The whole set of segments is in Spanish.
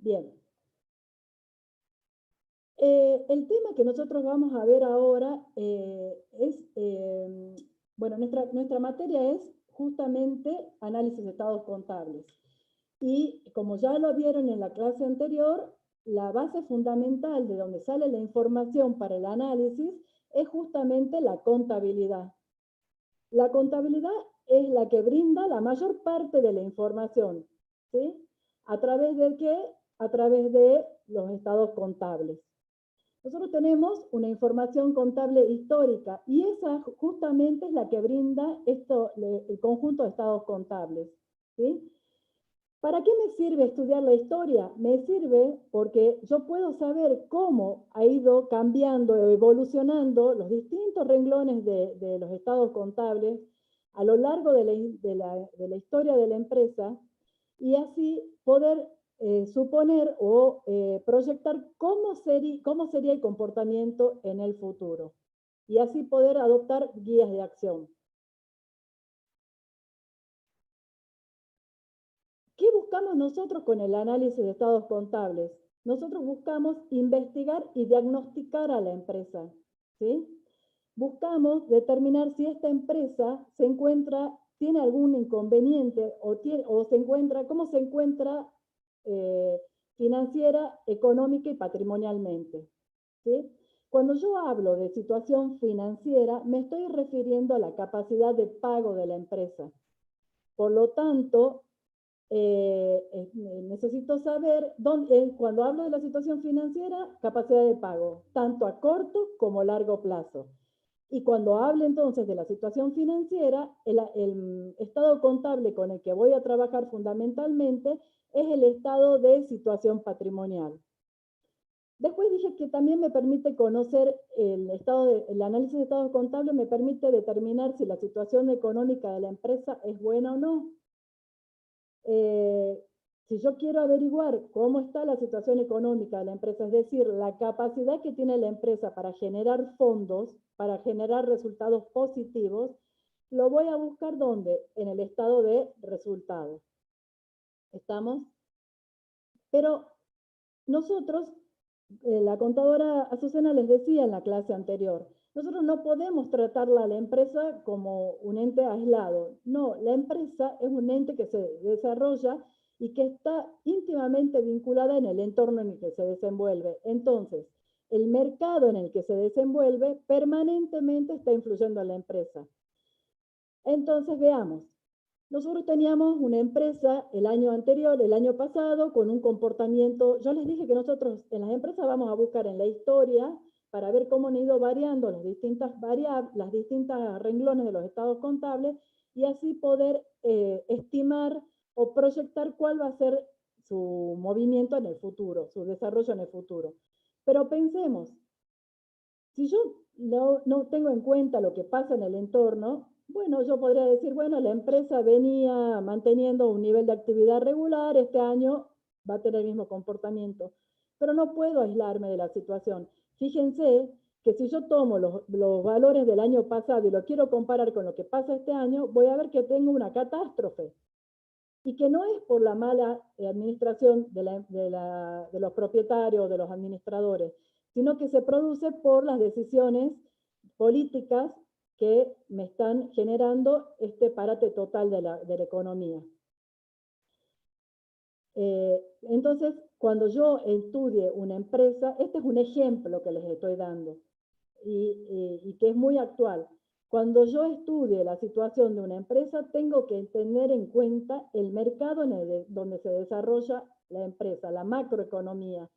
Bien. El tema que nosotros vamos a ver ahora bueno, nuestra materia es justamente análisis de estados contables. Y como ya lo vieron en la clase anterior, la base fundamental de donde sale la información para el análisis es justamente la contabilidad. La contabilidad es la que brinda la mayor parte de la información, ¿sí? ¿A través de qué? A través de los estados contables. Nosotros tenemos una información contable histórica y esa justamente es la que brinda el conjunto de estados contables, ¿sí? ¿Para qué me sirve estudiar la historia? Me sirve porque yo puedo saber cómo ha ido cambiando o evolucionando los distintos renglones de los estados contables a lo largo de la historia de la empresa y así poder suponer o proyectar cómo sería el comportamiento en el futuro y así poder adoptar guías de acción. ¿Qué buscamos nosotros con el análisis de estados contables? Nosotros buscamos investigar y diagnosticar a la empresa, ¿sí? Buscamos determinar si esta empresa tiene algún inconveniente o se encuentra, cómo se encuentra eh, financiera, económica y patrimonialmente, ¿sí? Cuando yo hablo de situación financiera, me estoy refiriendo a la capacidad de pago de la empresa. Por lo tanto, necesito saber, cuando hablo de la situación financiera, capacidad de pago, tanto a corto como a largo plazo. Y cuando hable entonces de la situación financiera, el estado contable con el que voy a trabajar fundamentalmente es el estado de situación patrimonial. Después dije que también me permite conocer el análisis de estado contable, me permite determinar si la situación económica de la empresa es buena o no. Si yo quiero averiguar cómo está la situación económica de la empresa, es decir, la capacidad que tiene la empresa para generar fondos, para generar resultados positivos, lo voy a buscar ¿dónde? En el estado de resultados. ¿Estamos? Pero nosotros, la contadora Azucena les decía en la clase anterior, nosotros no podemos tratarla a la empresa como un ente aislado. No, la empresa es un ente que se desarrolla y que está íntimamente vinculada en el entorno en el que se desenvuelve. Entonces, el mercado en el que se desenvuelve permanentemente está influyendo en la empresa. Entonces, veamos. Nosotros teníamos una empresa el año anterior, el año pasado, con un comportamiento. Yo les dije que nosotros en las empresas vamos a buscar en la historia para ver cómo han ido variando las distintas variables, las distintas renglones de los estados contables y así poder estimar o proyectar cuál va a ser su movimiento en el futuro, su desarrollo en el futuro. Pero pensemos, si yo no tengo en cuenta lo que pasa en el entorno, bueno, yo podría decir, bueno, la empresa venía manteniendo un nivel de actividad regular, este año va a tener el mismo comportamiento, pero no puedo aislarme de la situación. Fíjense que si yo tomo los valores del año pasado y lo quiero comparar con lo que pasa este año, voy a ver que tengo una catástrofe y que no es por la mala administración de los propietarios, de los administradores, sino que se produce por las decisiones políticas que me están generando este parate total de la economía. Entonces, cuando yo estudie una empresa, este es un ejemplo que les estoy dando y que es muy actual. Cuando yo estudie la situación de una empresa, tengo que tener en cuenta el mercado donde se desarrolla la empresa, la macroeconomía,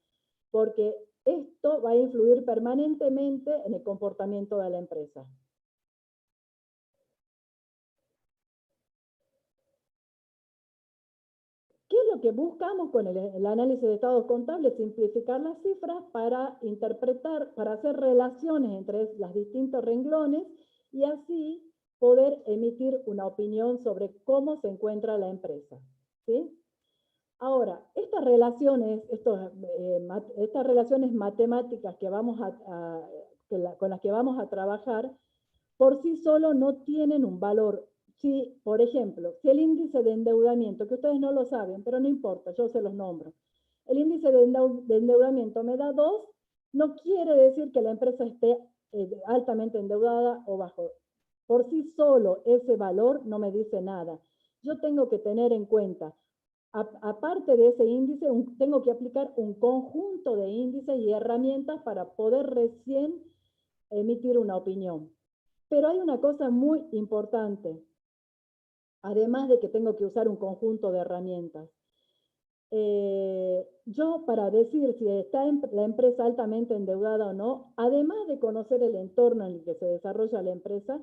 porque esto va a influir permanentemente en el comportamiento de la empresa. ¿Qué es lo que buscamos con el análisis de estados contables? Simplificar las cifras para interpretar, para hacer relaciones entre los distintos renglones y así poder emitir una opinión sobre cómo se encuentra la empresa. ¿Sí? Ahora, estas relaciones matemáticas con las que vamos a trabajar, por sí solo no tienen un valor. Si, por ejemplo, si el índice de endeudamiento, que ustedes no lo saben, pero no importa, yo se los nombro. El índice de endeudamiento me da 2, no quiere decir que la empresa esté altamente endeudada o bajo. Por sí solo ese valor no me dice nada. Yo tengo que tener en cuenta, aparte de ese índice, tengo que aplicar un conjunto de índices y herramientas para poder recién emitir una opinión. Pero hay una cosa muy importante, además de que tengo que usar un conjunto de herramientas. Yo, para decir si está la empresa altamente endeudada o no, además de conocer el entorno en el que se desarrolla la empresa,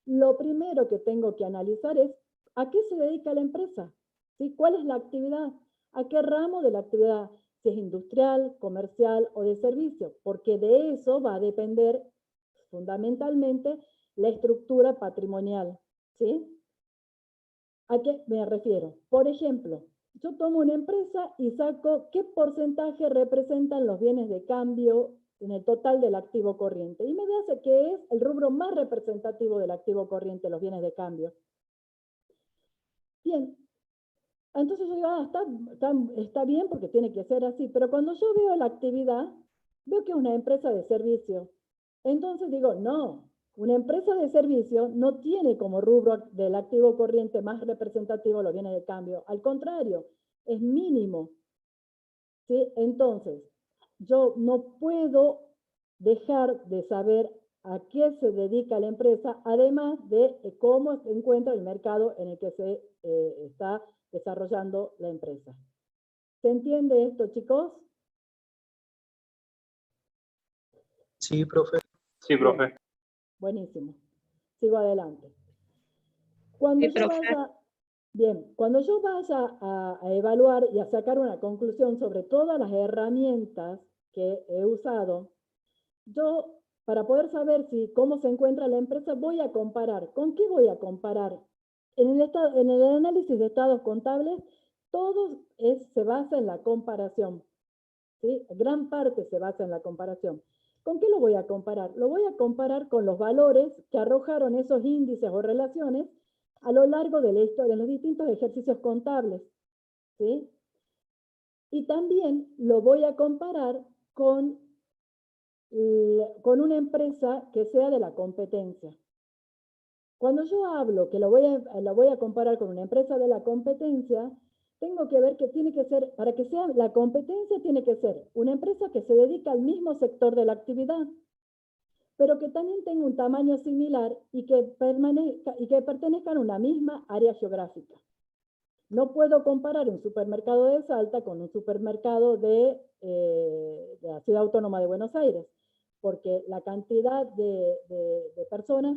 lo primero que tengo que analizar es a qué se dedica la empresa, ¿sí? ¿Cuál es la actividad? ¿A qué ramo de la actividad? Si es industrial, comercial o de servicio, porque de eso va a depender fundamentalmente la estructura patrimonial, ¿sí? ¿A qué me refiero? Por ejemplo, yo tomo una empresa y saco qué porcentaje representan los bienes de cambio en el total del activo corriente. Y me dice que es el rubro más representativo del activo corriente, los bienes de cambio. Bien, entonces yo digo, está bien porque tiene que ser así, pero cuando yo veo la actividad, veo que es una empresa de servicio. Entonces digo, no, una empresa de servicio no tiene como rubro del activo corriente más representativo los bienes de cambio. Al contrario, es mínimo. ¿Sí? Entonces, yo no puedo dejar de saber a qué se dedica la empresa, además de cómo se encuentra el mercado en el que se está desarrollando la empresa. ¿Se entiende esto, chicos? Sí, profe. Sí, profe. Bien. Buenísimo. Sigo adelante. Cuando Sí, yo profe. vaya, bien, cuando yo vaya a evaluar y a sacar una conclusión sobre todas las herramientas que he usado, yo, para poder saber cómo se encuentra la empresa, voy a comparar. ¿Con qué voy a comparar? En el análisis de estados contables, todo se basa en la comparación. ¿Sí? Gran parte se basa en la comparación. ¿Con qué lo voy a comparar? Lo voy a comparar con los valores que arrojaron esos índices o relaciones a lo largo de la historia, en los distintos ejercicios contables. ¿Sí? Y también lo voy a comparar con una empresa que sea de la competencia. Cuando yo hablo que lo voy a comparar con una empresa de la competencia, tengo que ver que tiene que ser, para que sea la competencia, tiene que ser una empresa que se dedica al mismo sector de la actividad, pero que también tenga un tamaño similar y que pertenezcan a una misma área geográfica. No puedo comparar un supermercado de Salta con un supermercado de la Ciudad Autónoma de Buenos Aires, porque la cantidad de personas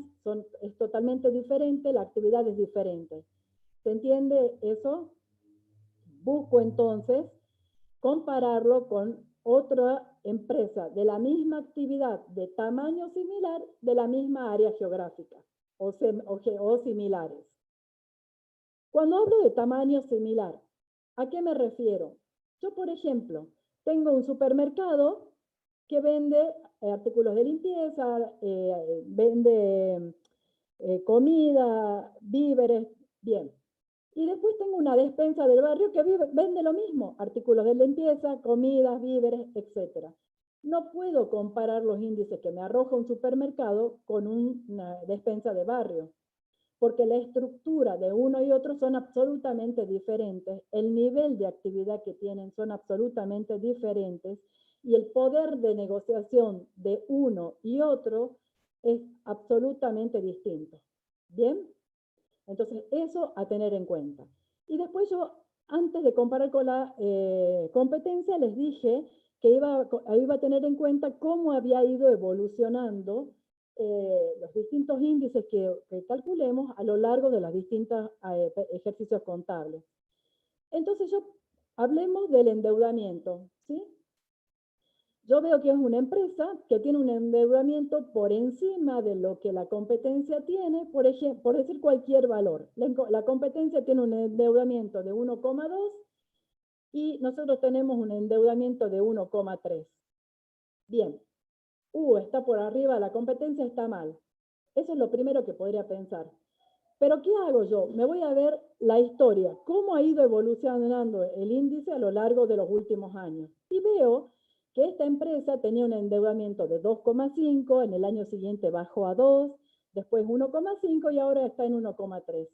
es totalmente diferente, la actividad es diferente. ¿Se entiende eso? Busco entonces compararlo con otra empresa de la misma actividad, de tamaño similar, de la misma área geográfica o similares. Cuando hablo de tamaño similar, ¿a qué me refiero? Yo, por ejemplo, tengo un supermercado que vende artículos de limpieza, vende comida, víveres, bien. Y después tengo una despensa del barrio que vende lo mismo, artículos de limpieza, comidas, víveres, etc. No puedo comparar los índices que me arroja un supermercado con una despensa de barrio, porque la estructura de uno y otro son absolutamente diferentes, el nivel de actividad que tienen son absolutamente diferentes, y el poder de negociación de uno y otro es absolutamente distinto. ¿Bien? Entonces, eso a tener en cuenta. Y después yo, antes de comparar con la competencia, les dije que iba a tener en cuenta cómo había ido evolucionando los distintos índices que calculemos a lo largo de los distintos ejercicios contables. Entonces, hablemos del endeudamiento, ¿sí? Yo veo que es una empresa que tiene un endeudamiento por encima de lo que la competencia tiene, por decir cualquier valor. La competencia tiene un endeudamiento de 1,2 y nosotros tenemos un endeudamiento de 1,3. Bien, está por arriba, la competencia está mal. Eso es lo primero que podría pensar. Pero ¿qué hago yo? Me voy a ver la historia, cómo ha ido evolucionando el índice a lo largo de los últimos años. Y veo que esta empresa tenía un endeudamiento de 2,5, en el año siguiente bajó a 2, después 1,5 y ahora está en 1,3.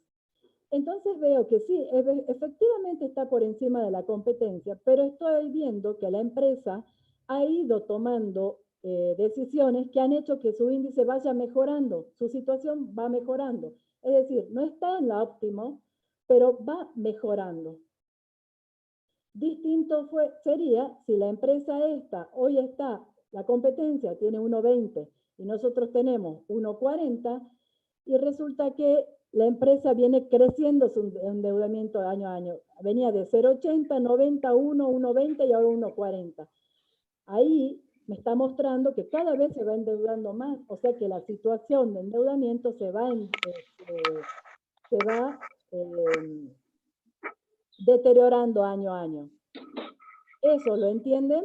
Entonces veo que sí, efectivamente está por encima de la competencia, pero estoy viendo que la empresa ha ido tomando decisiones que han hecho que su índice vaya mejorando, su situación va mejorando. Es decir, no está en la óptima, pero va mejorando. Distinto sería si la empresa esta hoy está, la competencia tiene 1,20 y nosotros tenemos 1,40 y resulta que la empresa viene creciendo su endeudamiento año a año. Venía de 0,80, 90, 1, 1,20 y ahora 1,40. Ahí me está mostrando que cada vez se va endeudando más, o sea que la situación de endeudamiento se va deteriorando año a año. ¿Eso lo entienden?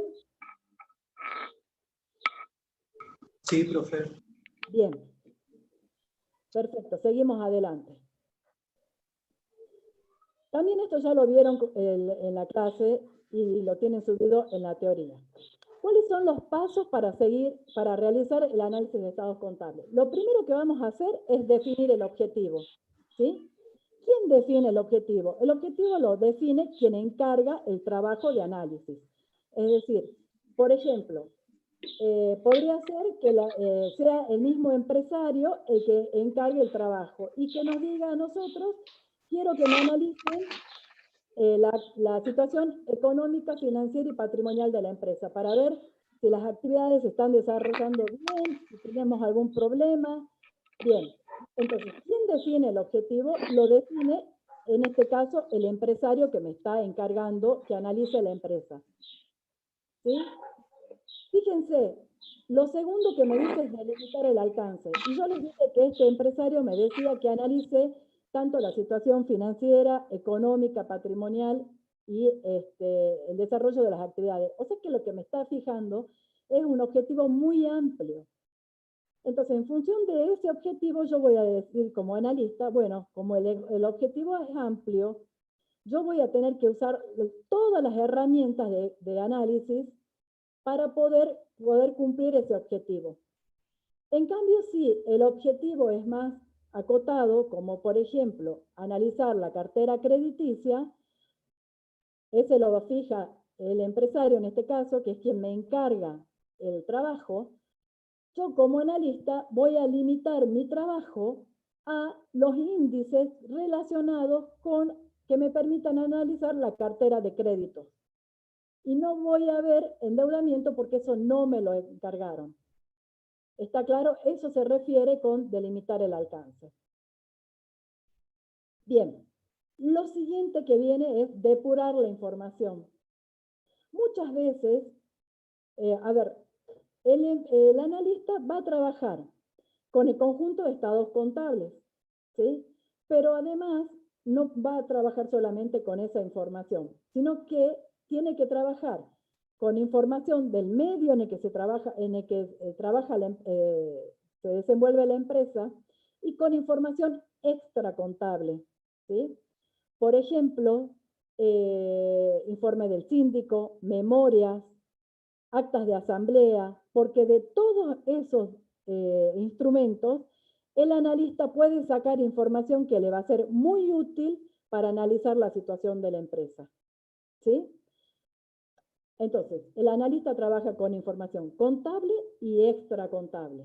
Sí, profe. Bien. Perfecto, seguimos adelante. También esto ya lo vieron en la clase y lo tienen subido en la teoría. ¿Cuáles son los pasos para realizar el análisis de estados contables? Lo primero que vamos a hacer es definir el objetivo, ¿sí? ¿Quién define el objetivo? El objetivo lo define quien encarga el trabajo de análisis. Es decir, por ejemplo, podría ser que sea el mismo empresario el que encargue el trabajo y que nos diga a nosotros, quiero que me analicen la situación económica, financiera y patrimonial de la empresa para ver si las actividades se están desarrollando bien, si tenemos algún problema. Bien, entonces, ¿quién define el objetivo? Lo define, en este caso, el empresario que me está encargando que analice la empresa. ¿Sí? Fíjense, lo segundo que me dice es delimitar el alcance. Y yo les dije que este empresario me decía que analice tanto la situación financiera, económica, patrimonial y el desarrollo de las actividades. O sea que lo que me está fijando es un objetivo muy amplio. Entonces, en función de ese objetivo, yo voy a decir como analista, bueno, como el objetivo es amplio, yo voy a tener que usar todas las herramientas de análisis para poder cumplir ese objetivo. En cambio, si el objetivo es más acotado, como por ejemplo, analizar la cartera crediticia, ese lo fija el empresario en este caso, que es quien me encarga el trabajo. Yo como analista voy a limitar mi trabajo a los índices relacionados con que me permitan analizar la cartera de créditos. Y no voy a ver endeudamiento porque eso no me lo encargaron. ¿Está claro? Eso se refiere con delimitar el alcance. Bien, lo siguiente que viene es depurar la información. Muchas veces, el analista va a trabajar con el conjunto de estados contables, ¿sí? Pero además no va a trabajar solamente con esa información, sino que tiene que trabajar con información del medio en el que se trabaja, se desenvuelve la empresa y con información extra contable, ¿sí? Por ejemplo, informe del síndico, memorias, actas de asamblea, porque de todos esos instrumentos, el analista puede sacar información que le va a ser muy útil para analizar la situación de la empresa. ¿Sí? Entonces, el analista trabaja con información contable y extra contable.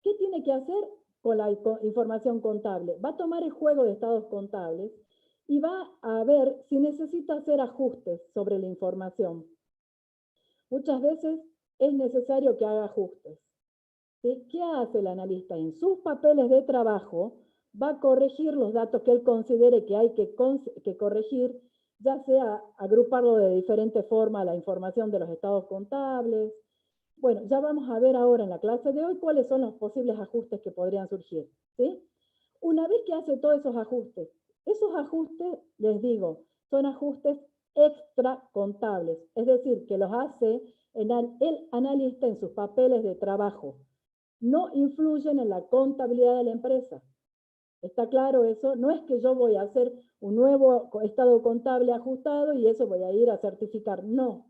¿Qué tiene que hacer con la información contable? Va a tomar el juego de estados contables y va a ver si necesita hacer ajustes sobre la información. Muchas veces es necesario que haga ajustes. ¿Sí? ¿Qué hace el analista? En sus papeles de trabajo va a corregir los datos que él considere que hay que corregir, ya sea agruparlo de diferente forma la información de los estados contables. Bueno, ya vamos a ver ahora en la clase de hoy cuáles son los posibles ajustes que podrían surgir. ¿Sí? Una vez que hace todos esos ajustes, les digo, son ajustes extra contables, es decir, que los hace el analista en sus papeles de trabajo. No influyen en la contabilidad de la empresa. ¿Está claro eso? No es que yo voy a hacer un nuevo estado contable ajustado y eso voy a ir a certificar. No.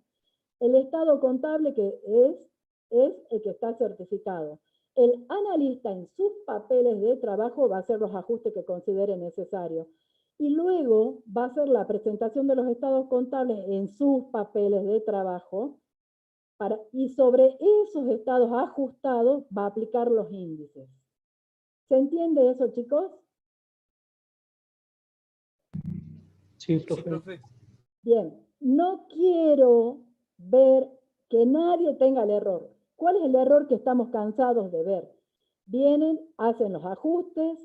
El estado contable que es el que está certificado. El analista en sus papeles de trabajo va a hacer los ajustes que considere necesarios. Y luego va a hacer la presentación de los estados contables en sus papeles de trabajo y sobre esos estados ajustados va a aplicar los índices. ¿Se entiende eso, chicos? Sí, profe. Bien, no quiero ver que nadie tenga el error. ¿Cuál es el error que estamos cansados de ver? Vienen, hacen los ajustes,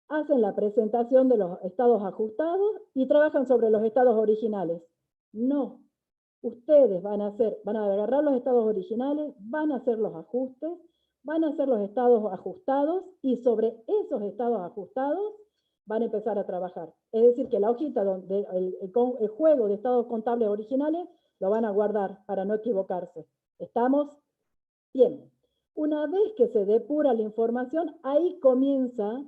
hacen la presentación de los estados ajustados y trabajan sobre los estados originales. No, ustedes van a agarrar los estados originales, van a hacer los ajustes, van a hacer los estados ajustados y sobre esos estados ajustados van a empezar a trabajar. Es decir, que la hojita donde el juego de estados contables originales lo van a guardar para no equivocarse. ¿Estamos? Bien. Una vez que se depura la información, ahí comienza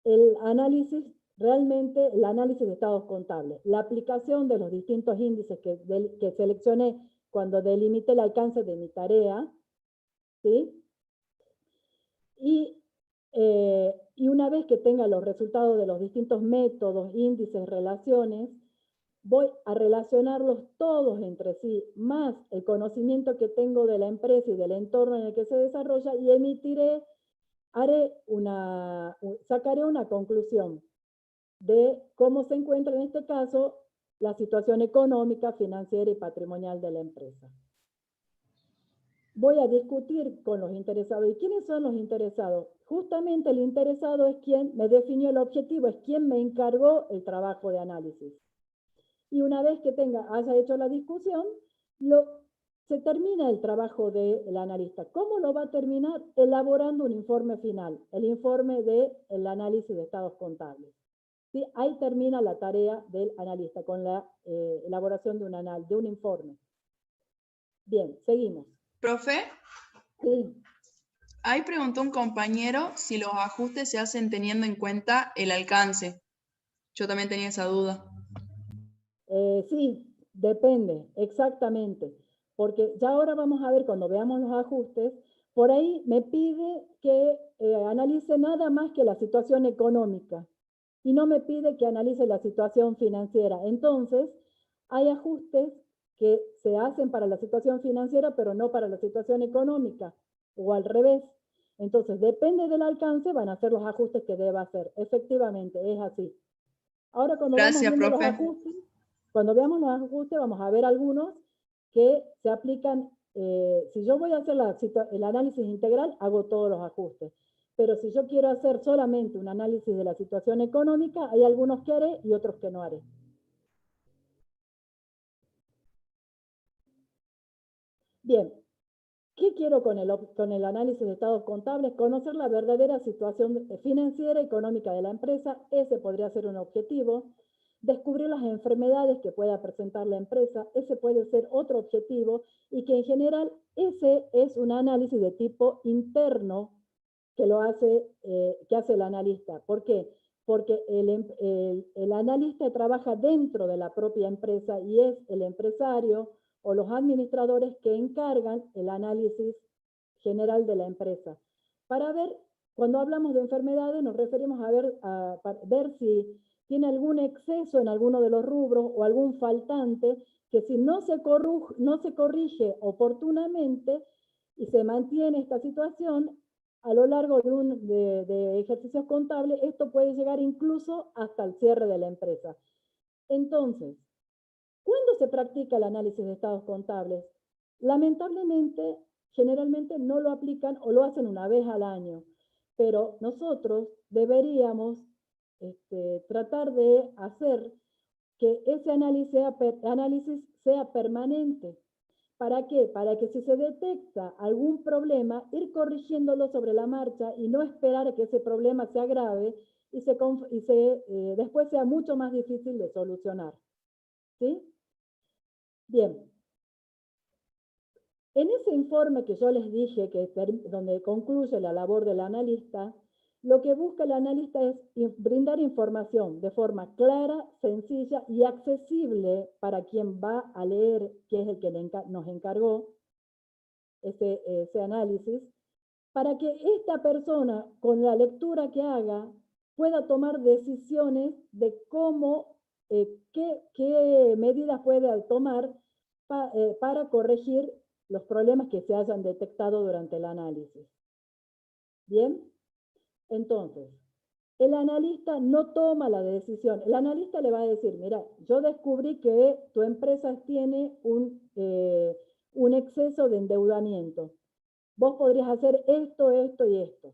el análisis, realmente el análisis de estados contables. La aplicación de los distintos índices que seleccioné cuando delimité el alcance de mi tarea, ¿sí? Y una vez que tenga los resultados de los distintos métodos, índices, relaciones, voy a relacionarlos todos entre sí, más el conocimiento que tengo de la empresa y del entorno en el que se desarrolla, y sacaré una conclusión de cómo se encuentra en este caso la situación económica, financiera y patrimonial de la empresa. Voy a discutir con los interesados. ¿Y quiénes son los interesados? Justamente el interesado es quien me definió el objetivo, es quien me encargó el trabajo de análisis. Y una vez que haya hecho la discusión, se termina el trabajo del analista. ¿Cómo lo va a terminar? Elaborando un informe final, el informe del análisis de estados contables. ¿Sí? Ahí termina la tarea del analista, con la elaboración de un informe. Bien, seguimos. Profe, Sí. ahí preguntó un compañero si los ajustes se hacen teniendo en cuenta el alcance. Yo también tenía esa duda. Sí, depende, exactamente. Porque ya ahora vamos a ver, cuando veamos los ajustes, por ahí me pide que analice nada más que la situación económica y no me pide que analice la situación financiera. Entonces, hay ajustes que se hacen para la situación financiera, pero no para la situación económica, o al revés. Entonces, depende del alcance, van a ser los ajustes que deba hacer. Efectivamente, es así. Ahora, Gracias, profe. Cuando veamos los ajustes, vamos a ver algunos que se aplican. Si yo voy a hacer el análisis integral, hago todos los ajustes. Pero si yo quiero hacer solamente un análisis de la situación económica, hay algunos que haré y otros que no haré. Bien, ¿qué quiero con el análisis de estados contables? Conocer la verdadera situación financiera y económica de la empresa. Ese podría ser un objetivo. Descubrir las enfermedades que pueda presentar la empresa. Ese puede ser otro objetivo. Y que en general ese es un análisis de tipo interno que hace el analista. ¿Por qué? Porque el analista trabaja dentro de la propia empresa y es el empresario o los administradores que encargan el análisis general de la empresa. Para ver, cuando hablamos de enfermedades, nos referimos a ver si tiene algún exceso en alguno de los rubros o algún faltante que si no se corrige oportunamente y se mantiene esta situación, a lo largo de ejercicios contables, esto puede llegar incluso hasta el cierre de la empresa. Entonces, ¿cuándo se practica el análisis de estados contables? Lamentablemente, generalmente no lo aplican o lo hacen una vez al año, pero nosotros deberíamos tratar de hacer que ese análisis sea permanente. ¿Para qué? Para que si se detecta algún problema, ir corrigiéndolo sobre la marcha y no esperar a que ese problema se agrave y después sea mucho más difícil de solucionar. ¿Sí? Bien. En ese informe que yo les dije, donde concluye la labor del analista, Lo que busca el analista es brindar información de forma clara, sencilla y accesible para quien va a leer, que es el que nos encargó ese análisis, para que esta persona, con la lectura que haga, pueda tomar decisiones de cómo, qué medidas puede tomar para corregir los problemas que se hayan detectado durante el análisis. ¿Bien? Entonces, el analista no toma la decisión. El analista le va a decir, mira, yo descubrí que tu empresa tiene un exceso de endeudamiento. Vos podrías hacer esto, esto y esto.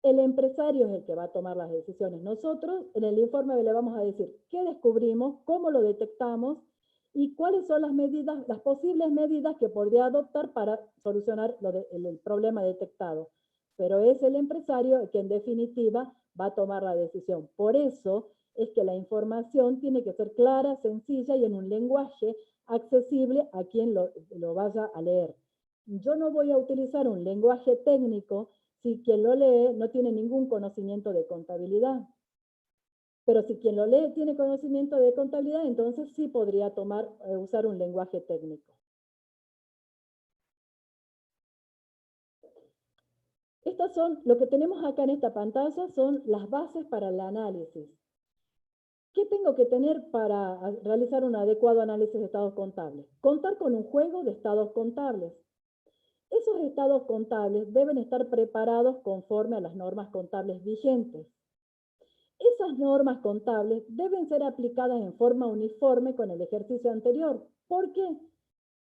El empresario es el que va a tomar las decisiones. Nosotros en el informe le vamos a decir qué descubrimos, cómo lo detectamos y cuáles son las medidas, las posibles medidas que podría adoptar para solucionar el problema detectado. Pero es el empresario el que en definitiva va a tomar la decisión. Por eso es que la información tiene que ser clara, sencilla y en un lenguaje accesible a quien lo vaya a leer. Yo no voy a utilizar un lenguaje técnico si quien lo lee no tiene ningún conocimiento de contabilidad. Pero si quien lo lee tiene conocimiento de contabilidad, entonces sí podría usar un lenguaje técnico. Estas son, lo que tenemos acá en esta pantalla son las bases para el análisis. ¿Qué tengo que tener para realizar un adecuado análisis de estados contables? Contar con un juego de estados contables. Esos estados contables deben estar preparados conforme a las normas contables vigentes. Esas normas contables deben ser aplicadas en forma uniforme con el ejercicio anterior. ¿Por qué?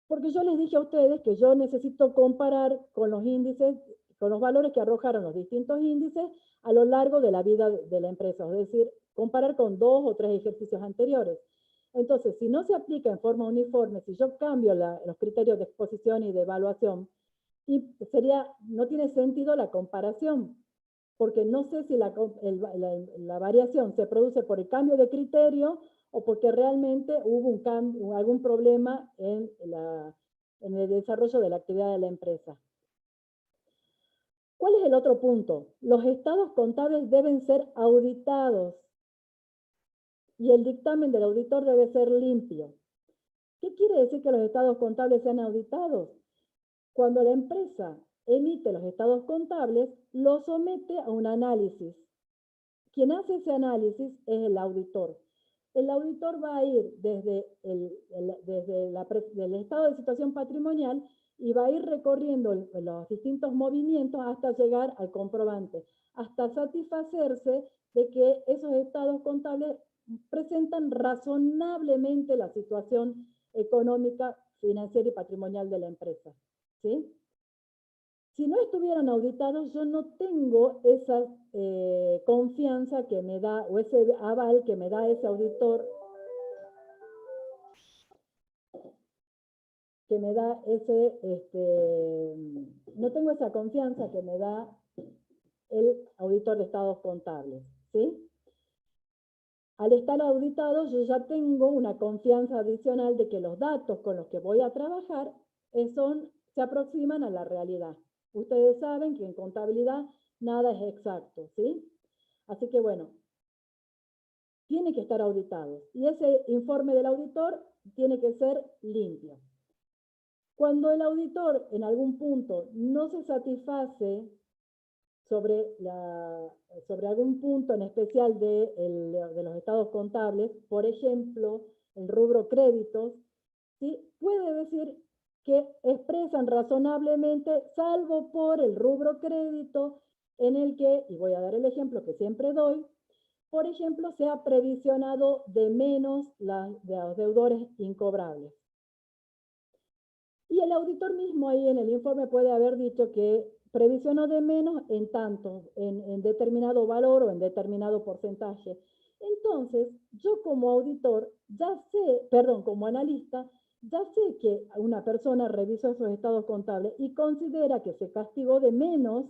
Porque yo les dije a ustedes que yo necesito comparar con los índices, con los valores que arrojaron los distintos índices a lo largo de la vida de la empresa, es decir, comparar con 2 o 3 ejercicios anteriores. Entonces, si no se aplica en forma uniforme, si yo cambio los criterios de exposición y de evaluación, no tiene sentido la comparación, porque no sé si la variación se produce por el cambio de criterio o porque realmente hubo algún problema en el desarrollo de la actividad de la empresa. ¿Cuál es el otro punto? Los estados contables deben ser auditados y el dictamen del auditor debe ser limpio. ¿Qué quiere decir que los estados contables sean auditados? Cuando la empresa emite los estados contables, los somete a un análisis. Quien hace ese análisis es el auditor. El auditor va a ir desde el estado de situación patrimonial y va a ir recorriendo los distintos movimientos hasta llegar al comprobante, hasta satisfacerse de que esos estados contables presentan razonablemente la situación económica, financiera y patrimonial de la empresa. ¿Sí? Si no estuvieran auditados, yo no tengo esa confianza que me da, o ese aval que me da ese auditor, que me da no tengo esa confianza que me da el auditor de estados contables, ¿sí? Al estar auditado, yo ya tengo una confianza adicional de que los datos con los que voy a trabajar se aproximan a la realidad. Ustedes saben que en contabilidad nada es exacto, ¿sí? Así que bueno, tiene que estar auditado. Y ese informe del auditor tiene que ser limpio. Cuando el auditor en algún punto no se satisface sobre algún punto en especial de los estados contables, por ejemplo, el rubro créditos, ¿sí? Puede decir que expresan razonablemente, salvo por el rubro crédito, en el que, y voy a dar el ejemplo que siempre doy, por ejemplo, se ha previsionado de menos de los deudores incobrables. Y el auditor mismo ahí en el informe puede haber dicho que previsionó de menos en tanto, en determinado valor o en determinado porcentaje. Entonces, yo como auditor, como analista, ya sé que una persona revisó esos estados contables y considera que se castigó de menos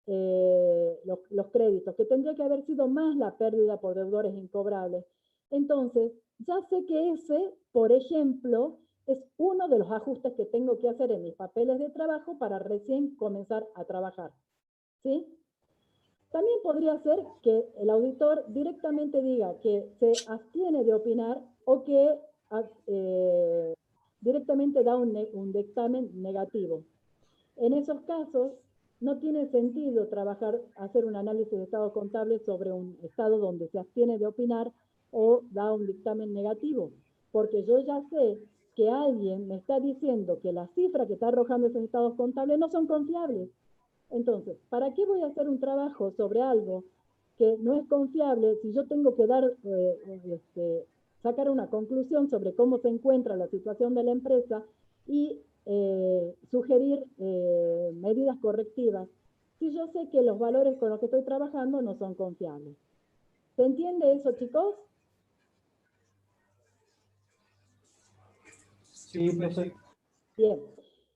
los créditos, que tendría que haber sido más la pérdida por deudores incobrables. Entonces, ya sé que ese, por ejemplo, es uno de los ajustes que tengo que hacer en mis papeles de trabajo para recién comenzar a trabajar. ¿Sí? También podría ser que el auditor directamente diga que se abstiene de opinar o que directamente da un dictamen negativo. En esos casos, no tiene sentido hacer un análisis de estado contable sobre un estado donde se abstiene de opinar o da un dictamen negativo, porque yo ya sé que alguien me está diciendo que las cifras que está arrojando esos estados contables no son confiables. Entonces, ¿para qué voy a hacer un trabajo sobre algo que no es confiable si yo tengo que sacar una conclusión sobre cómo se encuentra la situación de la empresa y sugerir medidas correctivas si yo sé que los valores con los que estoy trabajando no son confiables? ¿Se entiende eso, chicos? Sí, profe. Bien.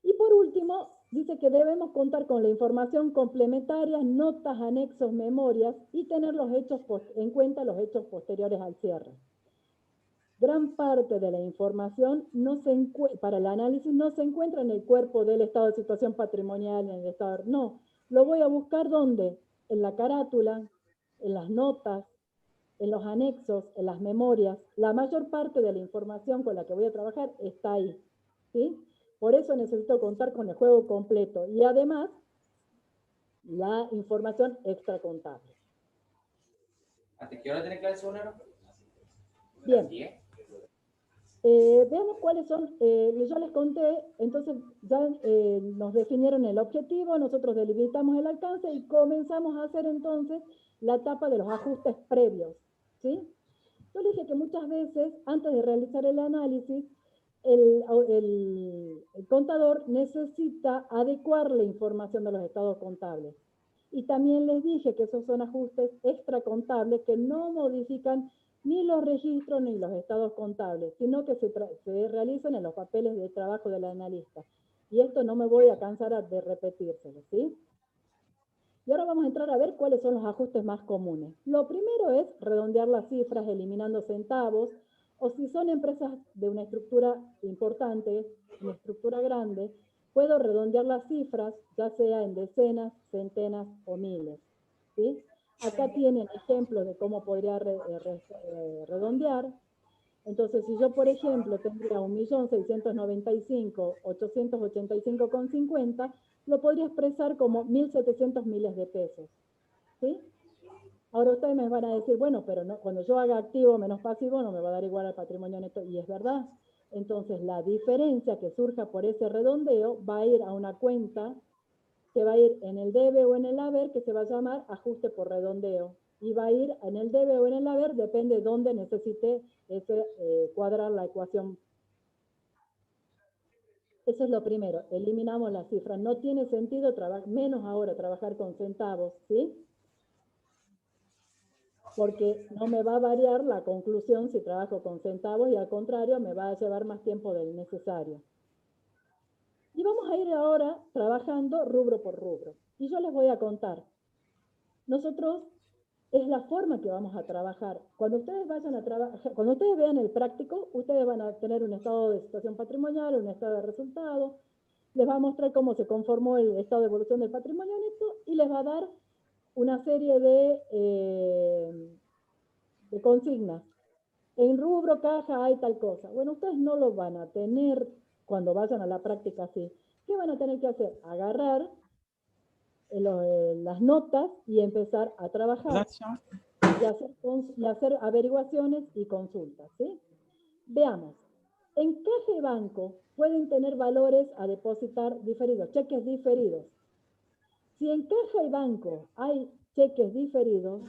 Y por último, dice que debemos contar con la información complementaria, notas, anexos, memorias y tener en cuenta los hechos posteriores al cierre. Gran parte de la información para el análisis no se encuentra en el cuerpo del estado de situación patrimonial, en el estado. No, lo voy a buscar ¿dónde? En la carátula, en las notas, en los anexos, en las memorias. La mayor parte de la información con la que voy a trabajar está ahí, ¿sí? Por eso necesito contar con el juego completo y además la información extracontable. ¿Hasta qué hora tiene clase, Bonero? Bien. Veamos cuáles son, yo les conté, entonces ya nos definieron el objetivo, nosotros delimitamos el alcance y comenzamos a hacer entonces la etapa de los ajustes previos, ¿sí? Yo les dije que muchas veces, antes de realizar el análisis, el contador necesita adecuar la información de los estados contables. Y también les dije que esos son ajustes extracontables que no modifican ni los registros ni los estados contables, sino que se realizan en los papeles de trabajo del analista. Y esto no me voy a cansar de repetírselo, ¿sí? Y ahora vamos a entrar a ver cuáles son los ajustes más comunes. Lo primero es redondear las cifras eliminando centavos, o si son empresas de una estructura importante, una estructura grande, puedo redondear las cifras, ya sea en decenas, centenas o miles, ¿sí? Acá tienen ejemplos de cómo podría redondear. Entonces, si yo, por ejemplo, tendría 1.695.885,50, lo podría expresar como 1.700 miles de pesos, ¿sí? Ahora ustedes me van a decir, bueno, pero no, cuando yo haga activo menos pasivo no me va a dar igual al patrimonio neto, y es verdad. Entonces, la diferencia que surja por ese redondeo va a ir a una cuenta que va a ir en el debe o en el haber, que se va a llamar ajuste por redondeo. Y va a ir en el debe o en el haber, depende de dónde necesite cuadrar la ecuación. Eso es lo primero, eliminamos las cifras. No tiene sentido, menos ahora, trabajar con centavos, ¿sí? Porque no me va a variar la conclusión si trabajo con centavos y al contrario, me va a llevar más tiempo del necesario. Y vamos a ir ahora trabajando rubro por rubro. Y yo les voy a contar. Nosotros, es la forma que vamos a trabajar. Cuando ustedes vayan a trabajar, cuando ustedes vean el práctico, ustedes van a tener un estado de situación patrimonial, un estado de resultado, les va a mostrar cómo se conformó el estado de evolución del patrimonio neto y les va a dar una serie de consignas. En rubro, caja, hay tal cosa. Bueno, ustedes no lo van a tener cuando vayan a la práctica así. ¿Qué van a tener que hacer? Agarrar las notas y empezar a trabajar y hacer averiguaciones y consultas, ¿sí? Veamos. En caja y banco pueden tener valores a depositar diferidos, cheques diferidos. Si en caja y banco hay cheques diferidos,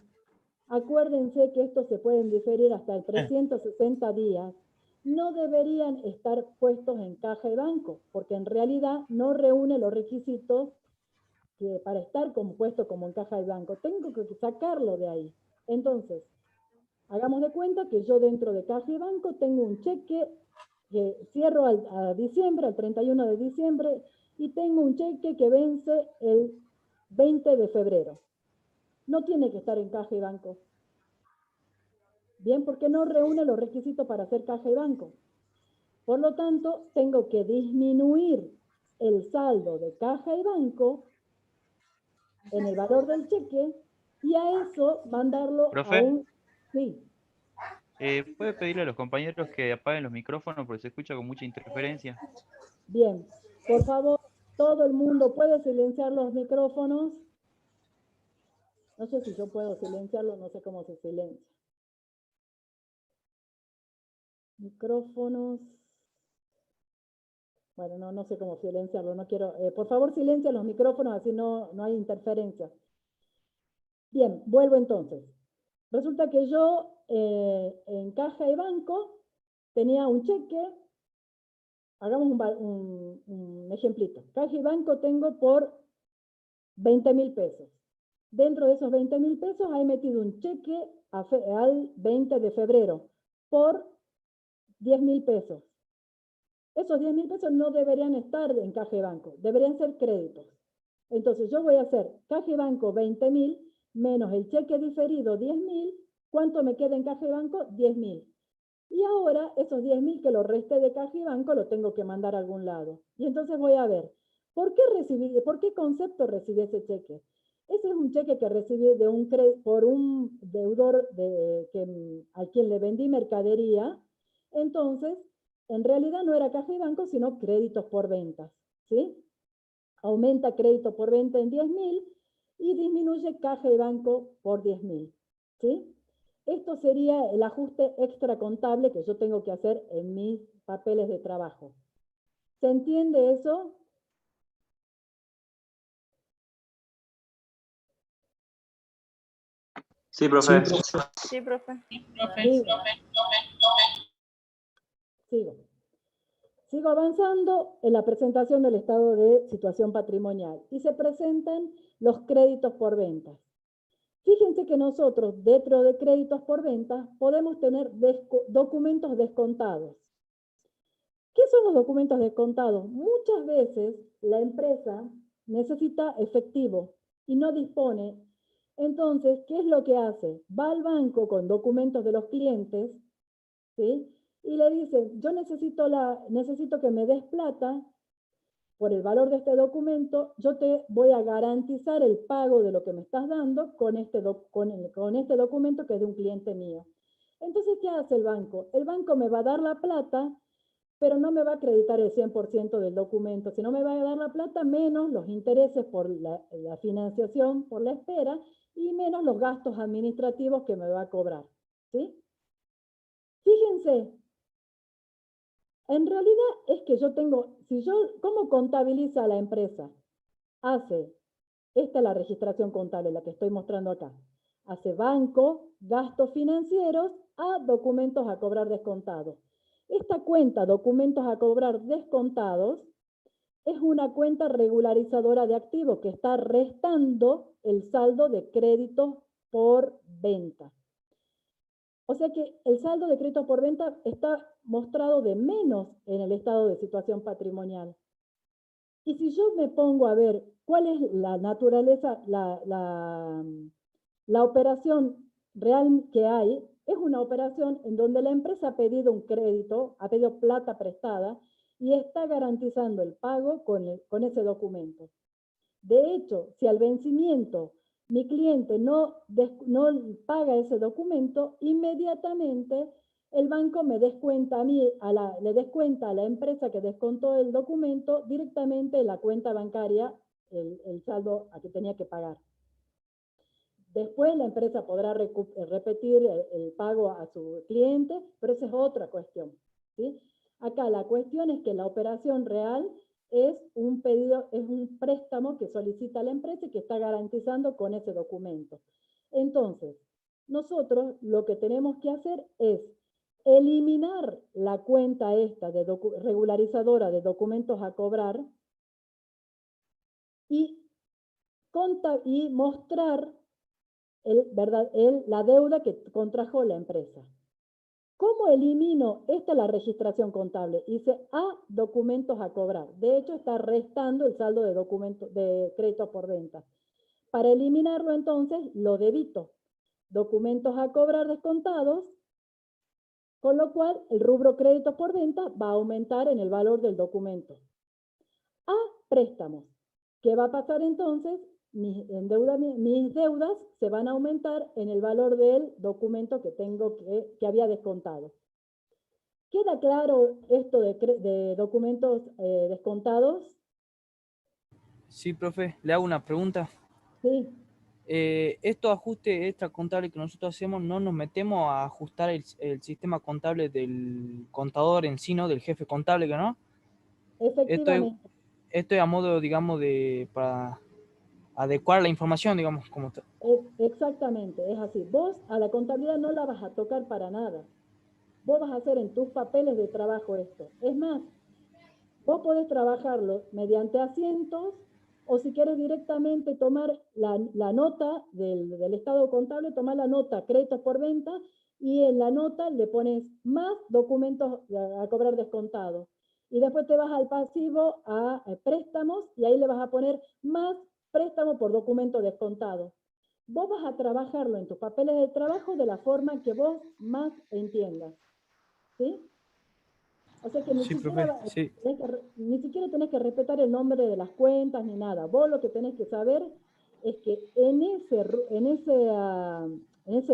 acuérdense que estos se pueden diferir hasta 360 días. No deberían estar puestos en caja y banco, porque en realidad no reúne los requisitos para estar puesto como en caja y banco. Tengo que sacarlo de ahí. Entonces, hagamos de cuenta que yo dentro de caja y banco tengo un cheque que cierro a diciembre, al 31 de diciembre, y tengo un cheque que vence el 20 de febrero. No tiene que estar en caja y banco. Bien, porque no reúne los requisitos para hacer caja y banco. Por lo tanto, tengo que disminuir el saldo de caja y banco en el valor del cheque y a eso mandarlo a Profe. un... Sí, ¿Puede pedirle a los compañeros que apaguen los micrófonos porque se escucha con mucha interferencia? bien. Por favor, todo el mundo puede silenciar los micrófonos. No sé si yo puedo silenciarlo, no sé cómo se silencia. Micrófonos. Bueno, no sé cómo silenciarlo, no quiero... por favor, silencia los micrófonos, así no hay interferencia. Bien, vuelvo entonces. Resulta que yo en caja y banco tenía un cheque, hagamos un ejemplito. Caja y banco tengo por 20.000 pesos. Dentro de esos 20.000 pesos he metido un cheque al 20 de febrero por 10.000 pesos. Esos 10.000 pesos no deberían estar en caja y banco, deberían ser créditos. Entonces yo voy a hacer caja y banco 20.000 menos el cheque diferido 10.000. ¿Cuánto me queda en caja y banco? 10.000. Y ahora esos 10.000 que lo resté de caja y banco lo tengo que mandar a algún lado. Y entonces voy a ver, ¿por qué concepto recibí ese cheque? Ese es un cheque que recibí por un deudor a quien le vendí mercadería. Entonces, en realidad no era caja y banco, sino créditos por ventas, ¿sí? Aumenta crédito por venta en 10.000 y disminuye caja y banco por 10.000, ¿sí? Esto sería el ajuste extra contable que yo tengo que hacer en mis papeles de trabajo. ¿Se entiende eso? Sí, profe. Sí, profe. Sigo avanzando en la presentación del estado de situación patrimonial y se presentan los créditos por ventas. Fíjense que nosotros, dentro de créditos por ventas, podemos tener documentos descontados. ¿Qué son los documentos descontados? Muchas veces la empresa necesita efectivo y no dispone. Entonces, ¿qué es lo que hace? Va al banco con documentos de los clientes, ¿sí? Y le dice, yo necesito que me des plata por el valor de este documento, yo te voy a garantizar el pago de lo que me estás dando con este documento que es de un cliente mío. Entonces, ¿qué hace el banco? El banco me va a dar la plata, pero no me va a acreditar el 100% del documento, sino me va a dar la plata menos los intereses por la financiación, por la espera, y menos los gastos administrativos que me va a cobrar, ¿sí? Fíjense, en realidad es que ¿cómo contabiliza la empresa? Esta es la registración contable, la que estoy mostrando acá. Hace banco, gastos financieros, a documentos a cobrar descontados. Esta cuenta, documentos a cobrar descontados, es una cuenta regularizadora de activos que está restando el saldo de créditos por venta. O sea que el saldo de créditos por venta está mostrado de menos en el estado de situación patrimonial. Y si yo me pongo a ver cuál es la naturaleza, la operación real que hay, es una operación en donde la empresa ha pedido un crédito, ha pedido plata prestada y está garantizando el pago con ese documento. De hecho, si al vencimiento mi cliente no paga ese documento, inmediatamente el banco me descuenta a mí, le descuenta a la empresa que descontó el documento directamente en la cuenta bancaria el saldo a que tenía que pagar. Después la empresa podrá repetir el pago a su cliente, pero esa es otra cuestión, ¿sí? Acá la cuestión es que la operación real es un préstamo que solicita la empresa y que está garantizando con ese documento. Entonces, nosotros lo que tenemos que hacer es eliminar la cuenta esta regularizadora de documentos a cobrar y mostrar la deuda que contrajo la empresa. ¿Cómo elimino? Esta es la registración contable. Dice a documentos a cobrar. De hecho, está restando el saldo de crédito por venta. Para eliminarlo, entonces, lo debito. Documentos a cobrar descontados, con lo cual el rubro créditos por venta va a aumentar en el valor del documento. A préstamos. ¿Qué va a pasar entonces? mis deudas se van a aumentar en el valor del documento que tengo que había descontado. ¿Queda claro esto de documentos descontados? Sí, profe, le hago una pregunta. Sí. Estos ajustes extracontables que nosotros hacemos, no nos metemos a ajustar el sistema contable del contador en sí, ¿no? Del jefe contable, ¿que no? Efectivamente. Esto es a modo, digamos, para adecuar la información, digamos, como Exactamente, es así. Vos a la contabilidad no la vas a tocar para nada. Vos vas a hacer en tus papeles de trabajo esto. Es más, vos podés trabajarlo mediante asientos o si quieres directamente tomar la nota del estado contable, tomar la nota créditos por venta y en la nota le pones más documentos a cobrar descontados. Y después te vas al pasivo a préstamos y ahí le vas a poner más préstamo por documento descontado. Vos vas a trabajarlo en tus papeles de trabajo de la forma que vos más entiendas. ¿Sí? O sea que ni Sí, siquiera, profe, sí. ni siquiera tenés que respetar el nombre de las cuentas ni nada. Vos lo que tenés que saber es que en ese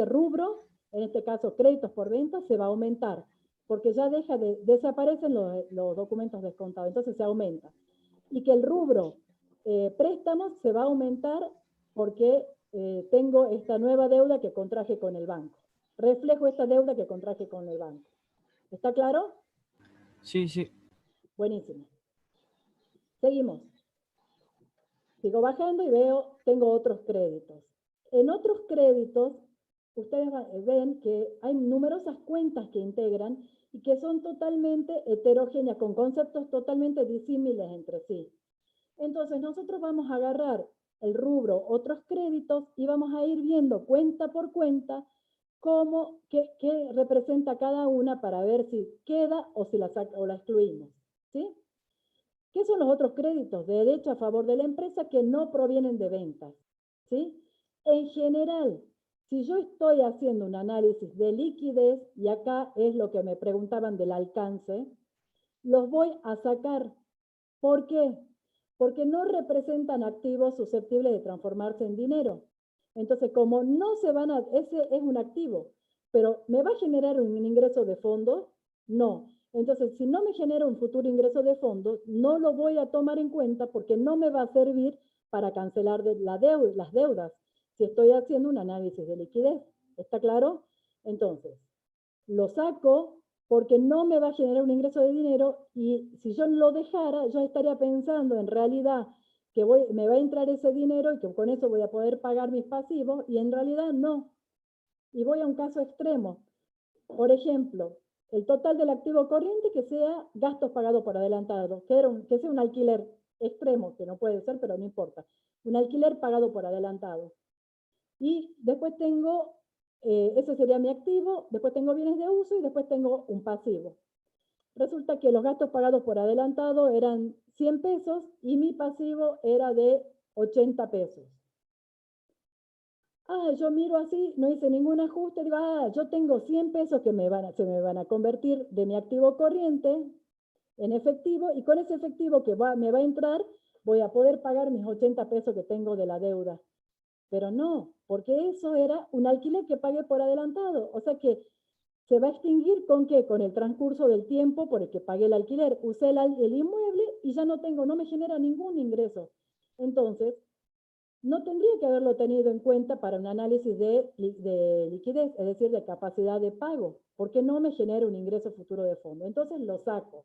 rubro, en este caso créditos por venta, se va a aumentar, porque ya desaparecen los documentos descontados, entonces se aumenta. Y que el rubro préstamos se va a aumentar porque tengo esta nueva deuda que contraje con el banco. Reflejo esta deuda que contraje con el banco. ¿Está claro? Sí, sí. Buenísimo. Seguimos. Sigo bajando y veo, tengo otros créditos. En otros créditos, ustedes ven que hay numerosas cuentas que integran y que son totalmente heterogéneas, con conceptos totalmente disímiles entre sí. Entonces, nosotros vamos a agarrar el rubro otros créditos y vamos a ir viendo cuenta por cuenta qué representa cada una para ver si queda o si la excluimos. ¿Sí? ¿Qué son los otros créditos de derecho a favor de la empresa que no provienen de ventas? ¿Sí? En general, si yo estoy haciendo un análisis de liquidez, y acá es lo que me preguntaban del alcance, los voy a sacar. ¿Por qué? Porque no representan activos susceptibles de transformarse en dinero. Entonces, como no se van a, ese es un activo, pero ¿me va a generar un ingreso de fondos? No. Entonces, si no me genera un futuro ingreso de fondos, no lo voy a tomar en cuenta porque no me va a servir para cancelar las deudas si estoy haciendo un análisis de liquidez. ¿Está claro? Entonces, lo saco porque no me va a generar un ingreso de dinero y si yo lo dejara, yo estaría pensando en realidad que me va a entrar ese dinero y que con eso voy a poder pagar mis pasivos y en realidad no. Y voy a un caso extremo. Por ejemplo, el total del activo corriente que sea gastos pagados por adelantado, que sea un alquiler extremo, que no puede ser, pero no importa. Un alquiler pagado por adelantado. Y después tengo, ese sería mi activo, después tengo bienes de uso y después tengo un pasivo. Resulta que los gastos pagados por adelantado eran 100 pesos y mi pasivo era de 80 pesos. Yo miro así, no hice ningún ajuste, digo, yo tengo 100 pesos que se me van a convertir de mi activo corriente en efectivo y con ese efectivo que me va a entrar, voy a poder pagar mis 80 pesos que tengo de la deuda. Pero no, porque eso era un alquiler que pagué por adelantado. O sea que se va a extinguir ¿con qué? Con el transcurso del tiempo por el que pagué el alquiler. Usé el inmueble y ya no me genera ningún ingreso. Entonces, no tendría que haberlo tenido en cuenta para un análisis de liquidez, es decir, de capacidad de pago, porque no me genera un ingreso futuro de fondo. Entonces lo saco.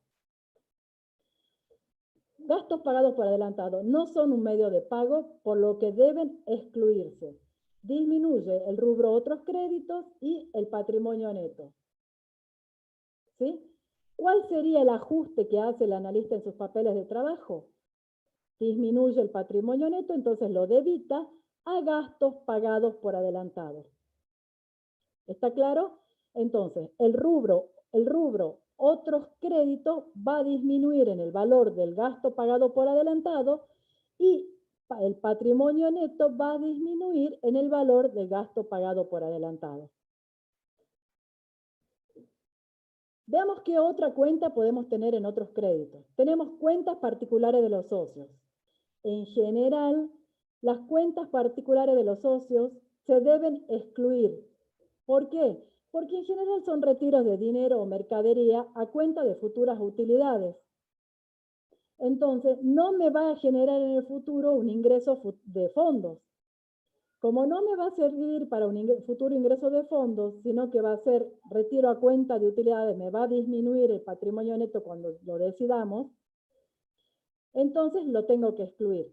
Gastos pagados por adelantado no son un medio de pago, por lo que deben excluirse. Disminuye el rubro otros créditos y el patrimonio neto. ¿Sí? ¿Cuál sería el ajuste que hace el analista en sus papeles de trabajo? Disminuye el patrimonio neto, entonces lo debita a gastos pagados por adelantado. ¿Está claro? Entonces, el rubro otros créditos va a disminuir en el valor del gasto pagado por adelantado y el patrimonio neto va a disminuir en el valor del gasto pagado por adelantado. Veamos qué otra cuenta podemos tener en otros créditos. Tenemos cuentas particulares de los socios. En general, Las cuentas particulares de los socios se deben excluir. ¿Por qué? Porque en general son retiros de dinero o mercadería a cuenta de futuras utilidades. Entonces, no me va a generar en el futuro un ingreso de fondos. Como no me va a servir para un futuro ingreso de fondos, sino que va a ser retiro a cuenta de utilidades, me va a disminuir el patrimonio neto cuando lo decidamos, entonces lo tengo que excluir.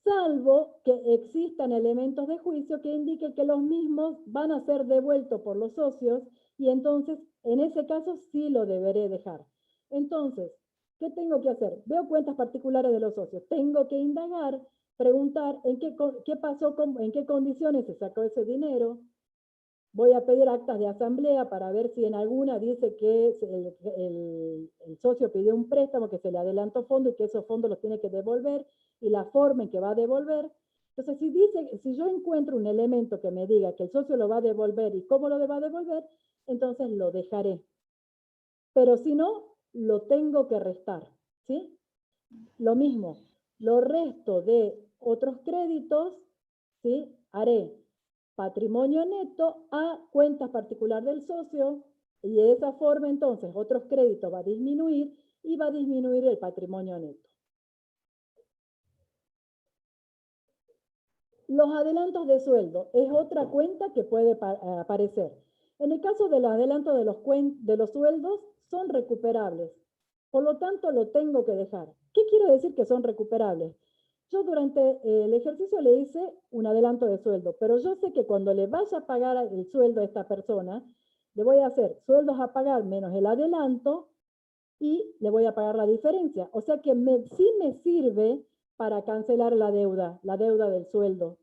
Salvo que existan elementos de juicio que indiquen que los mismos van a ser devueltos por los socios y entonces en ese caso sí lo deberé dejar. Entonces, ¿qué tengo que hacer? Veo cuentas particulares de los socios. Tengo que indagar, preguntar en qué pasó, en qué condiciones se sacó ese dinero. Voy a pedir actas de asamblea para ver si en alguna dice que el socio pidió un préstamo, que se le adelantó fondo y que esos fondos los tiene que devolver y la forma en que va a devolver. Entonces, si yo encuentro un elemento que me diga que el socio lo va a devolver y cómo lo va a devolver, entonces lo dejaré. Pero si no, lo tengo que restar, ¿sí? Lo mismo, lo resto de otros créditos, ¿sí? Haré patrimonio neto a cuenta particular del socio y de esa forma entonces otros créditos va a disminuir y va a disminuir el patrimonio neto. Los adelantos de sueldo es otra cuenta que puede aparecer. En el caso de los adelantos de los sueldos, son recuperables. Por lo tanto, lo tengo que dejar. ¿Qué quiero decir que son recuperables? Yo durante el ejercicio le hice un adelanto de sueldo, pero yo sé que cuando le vaya a pagar el sueldo a esta persona, le voy a hacer sueldos a pagar menos el adelanto y le voy a pagar la diferencia. O sea que sí me sirve para cancelar la deuda del sueldo.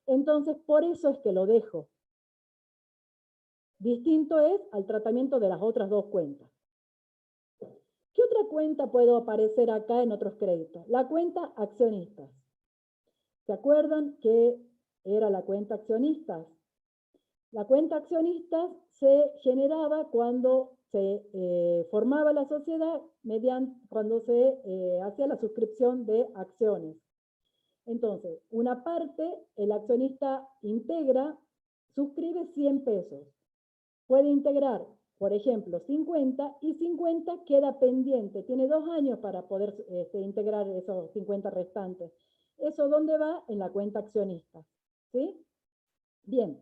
Entonces, por eso es que lo dejo. Distinto es al tratamiento de las otras dos cuentas. ¿Qué otra cuenta puede aparecer acá en otros créditos? La cuenta accionistas. ¿Se acuerdan que era la cuenta accionistas? La cuenta accionistas se generaba cuando se formaba la sociedad, cuando se hacía la suscripción de acciones. Entonces, una parte, el accionista integra, suscribe 100 pesos. Puede integrar, por ejemplo, 50 y 50 queda pendiente. Tiene 2 años para poder integrar esos 50 restantes. ¿Eso dónde va? En la cuenta accionista. ¿Sí? Bien.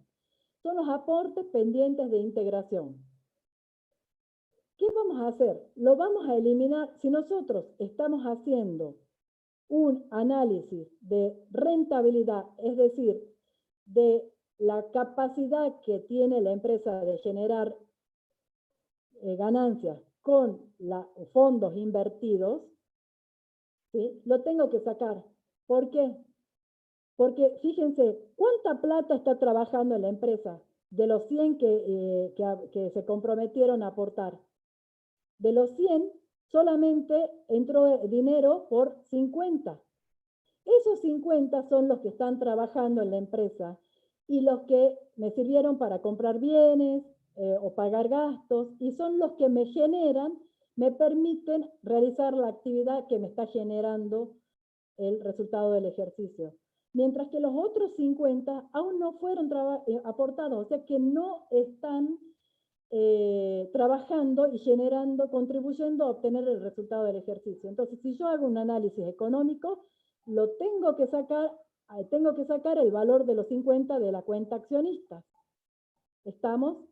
Son los aportes pendientes de integración. ¿Qué vamos a hacer? Lo vamos a eliminar si nosotros estamos haciendo un análisis de rentabilidad, es decir, de la capacidad que tiene la empresa de generar ganancias con fondos invertidos, ¿sí? Lo tengo que sacar. ¿Por qué? Porque fíjense, ¿cuánta plata está trabajando en la empresa de los 100 que se comprometieron a aportar? De los 100, solamente entró dinero por 50. Esos 50 son los que están trabajando en la empresa y los que me sirvieron para comprar bienes o pagar gastos y son los que me generan, me permiten realizar la actividad que me está generando el resultado del ejercicio. Mientras que los otros 50 aún no fueron aportados, o sea que no están trabajando y generando, contribuyendo a obtener el resultado del ejercicio. Entonces, si yo hago un análisis económico, tengo que sacar el valor de los 50 de la cuenta accionista. ¿Estamos?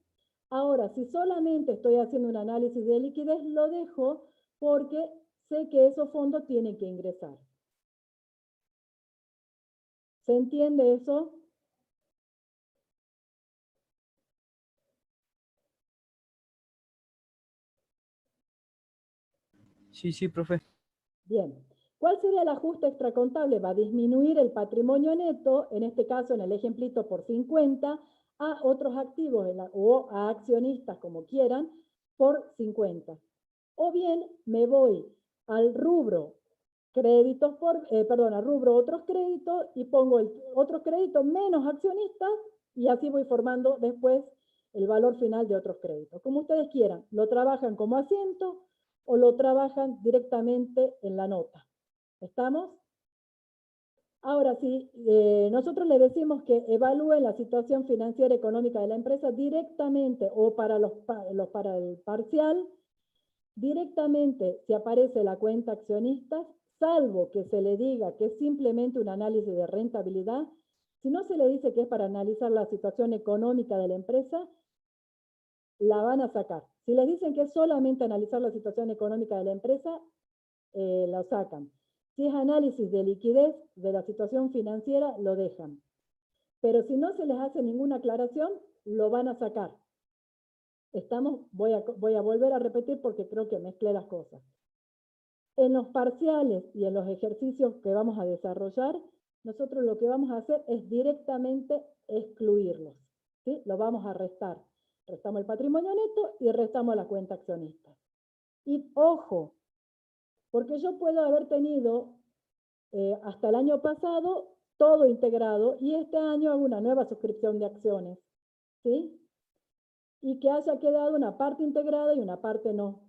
Ahora, si solamente estoy haciendo un análisis de liquidez, lo dejo porque sé que esos fondos tienen que ingresar. ¿Se entiende eso? Sí, profe. Bien. ¿Cuál sería el ajuste extracontable? Va a disminuir el patrimonio neto, en este caso, en el ejemplito, por 50, a otros activos o a accionistas, como quieran, por 50. O bien me voy al rubro créditos al rubro otros créditos y pongo otros créditos menos accionistas y así voy formando después el valor final de otros créditos. Como ustedes quieran, lo trabajan como asiento o lo trabajan directamente en la nota. ¿Estamos? Ahora, si nosotros le decimos que evalúen la situación financiera económica de la empresa directamente o para el parcial, directamente si aparece la cuenta accionistas, salvo que se le diga que es simplemente un análisis de rentabilidad, si no se le dice que es para analizar la situación económica de la empresa, la van a sacar. Si les dicen que es solamente analizar la situación económica de la empresa, la sacan. Si es análisis de liquidez de la situación financiera, lo dejan. Pero si no se les hace ninguna aclaración, lo van a sacar. Voy a volver a repetir porque creo que mezclé las cosas. En los parciales y en los ejercicios que vamos a desarrollar, nosotros lo que vamos a hacer es directamente excluirlos, ¿sí? Lo vamos a restar. Restamos el patrimonio neto y restamos la cuenta accionista. Y ojo, porque yo puedo haber tenido hasta el año pasado todo integrado y este año hago una nueva suscripción de acciones, ¿sí? Y que haya quedado una parte integrada y una parte no.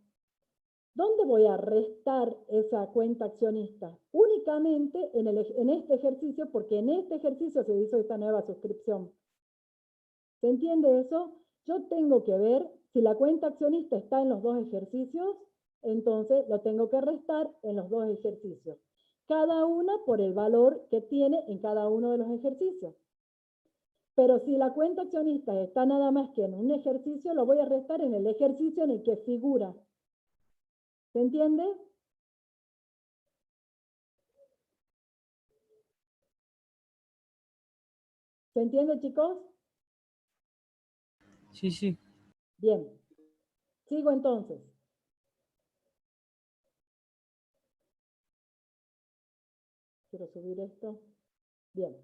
¿Dónde voy a restar esa cuenta accionista? Únicamente en este ejercicio, porque en este ejercicio se hizo esta nueva suscripción. ¿Se entiende eso? Yo tengo que ver si la cuenta accionista está en los dos ejercicios, entonces lo tengo que restar en los dos ejercicios. Cada una por el valor que tiene en cada uno de los ejercicios. Pero si la cuenta accionista está nada más que en un ejercicio, lo voy a restar en el ejercicio en el que figura. ¿Se entiende? ¿Se entiende, chicos? Sí, sí. Bien. Sigo entonces. Quiero subir esto. Bien.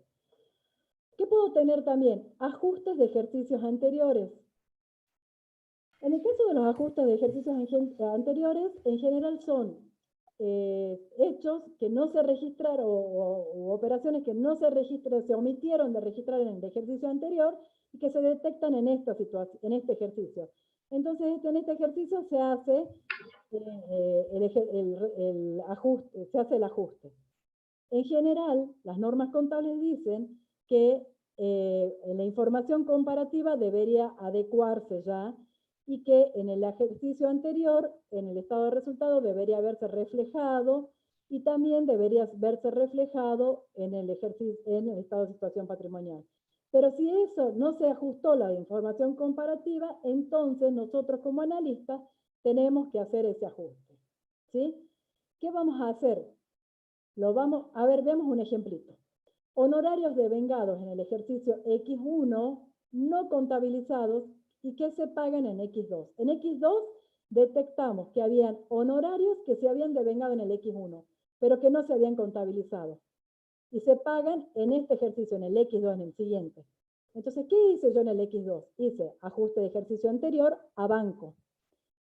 ¿Qué puedo tener también? Ajustes de ejercicios anteriores. En el caso de los ajustes de ejercicios anteriores, en general son hechos que no se registraron o operaciones que no se registraron, se omitieron de registrar en el ejercicio anterior y que se detectan en este ejercicio. Entonces, en este ejercicio se hace el ajuste. En general, las normas contables dicen que la información comparativa debería adecuarse ya y que en el ejercicio anterior, en el estado de resultado, debería verse reflejado y también debería verse reflejado en el estado de situación patrimonial. Pero si eso no se ajustó la información comparativa, entonces nosotros como analistas tenemos que hacer ese ajuste, ¿sí? ¿Qué vamos a hacer? Vemos un ejemplito. Honorarios devengados en el ejercicio X1 no contabilizados y que se pagan en X2. En X2 detectamos que habían honorarios que se habían devengado en el X1, pero que no se habían contabilizado. Y se pagan en este ejercicio, en el X2, en el siguiente. Entonces, ¿qué hice yo en el X2? Hice ajuste de ejercicio anterior a banco.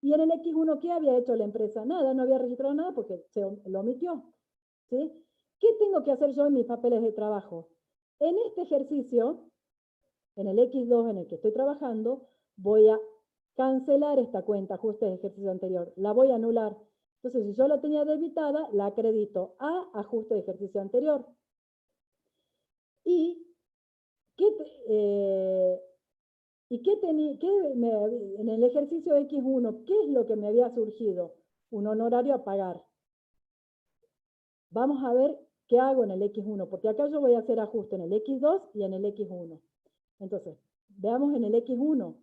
Y en el X1, ¿qué había hecho la empresa? Nada, no había registrado nada porque se lo omitió. ¿Sí? ¿Qué tengo que hacer yo en mis papeles de trabajo? En este ejercicio, en el X2 en el que estoy trabajando, voy a cancelar esta cuenta, ajuste de ejercicio anterior. La voy a anular. Entonces, si yo la tenía debitada, la acredito a ajuste de ejercicio anterior. Y en el ejercicio X1, ¿qué es lo que me había surgido? Un honorario a pagar. Vamos a ver qué hago en el X1, porque acá yo voy a hacer ajuste en el X2 y en el X1. Entonces, veamos en el X1.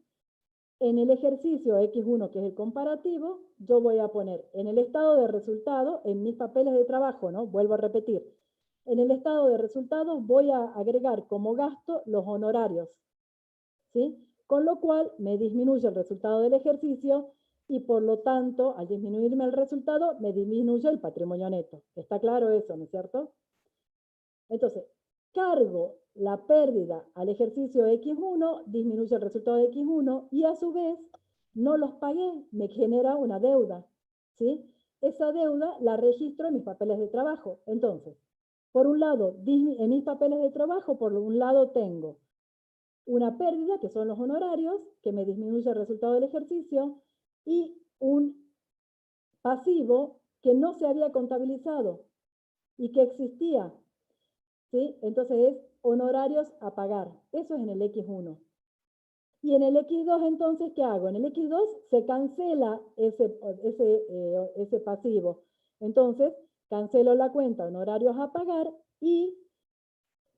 En el ejercicio X1, que es el comparativo, yo voy a poner en el estado de resultado, en mis papeles de trabajo, ¿no? Vuelvo a repetir. En el estado de resultados voy a agregar como gasto los honorarios, ¿sí? Con lo cual me disminuye el resultado del ejercicio y por lo tanto, al disminuirme el resultado, me disminuye el patrimonio neto. ¿Está claro eso, no es cierto? Entonces, cargo la pérdida al ejercicio X1, disminuye el resultado de X1 y a su vez no los pagué, me genera una deuda, ¿sí? Esa deuda la registro en mis papeles de trabajo. Entonces, por un lado, en mis papeles de trabajo, por un lado tengo una pérdida, que son los honorarios, que me disminuye el resultado del ejercicio, y un pasivo que no se había contabilizado y que existía. ¿sí? Entonces es honorarios a pagar. Eso es en el X1. Y en el X2, entonces, ¿qué hago? En el X2 se cancela ese pasivo. Entonces, cancelo la cuenta honorarios a pagar y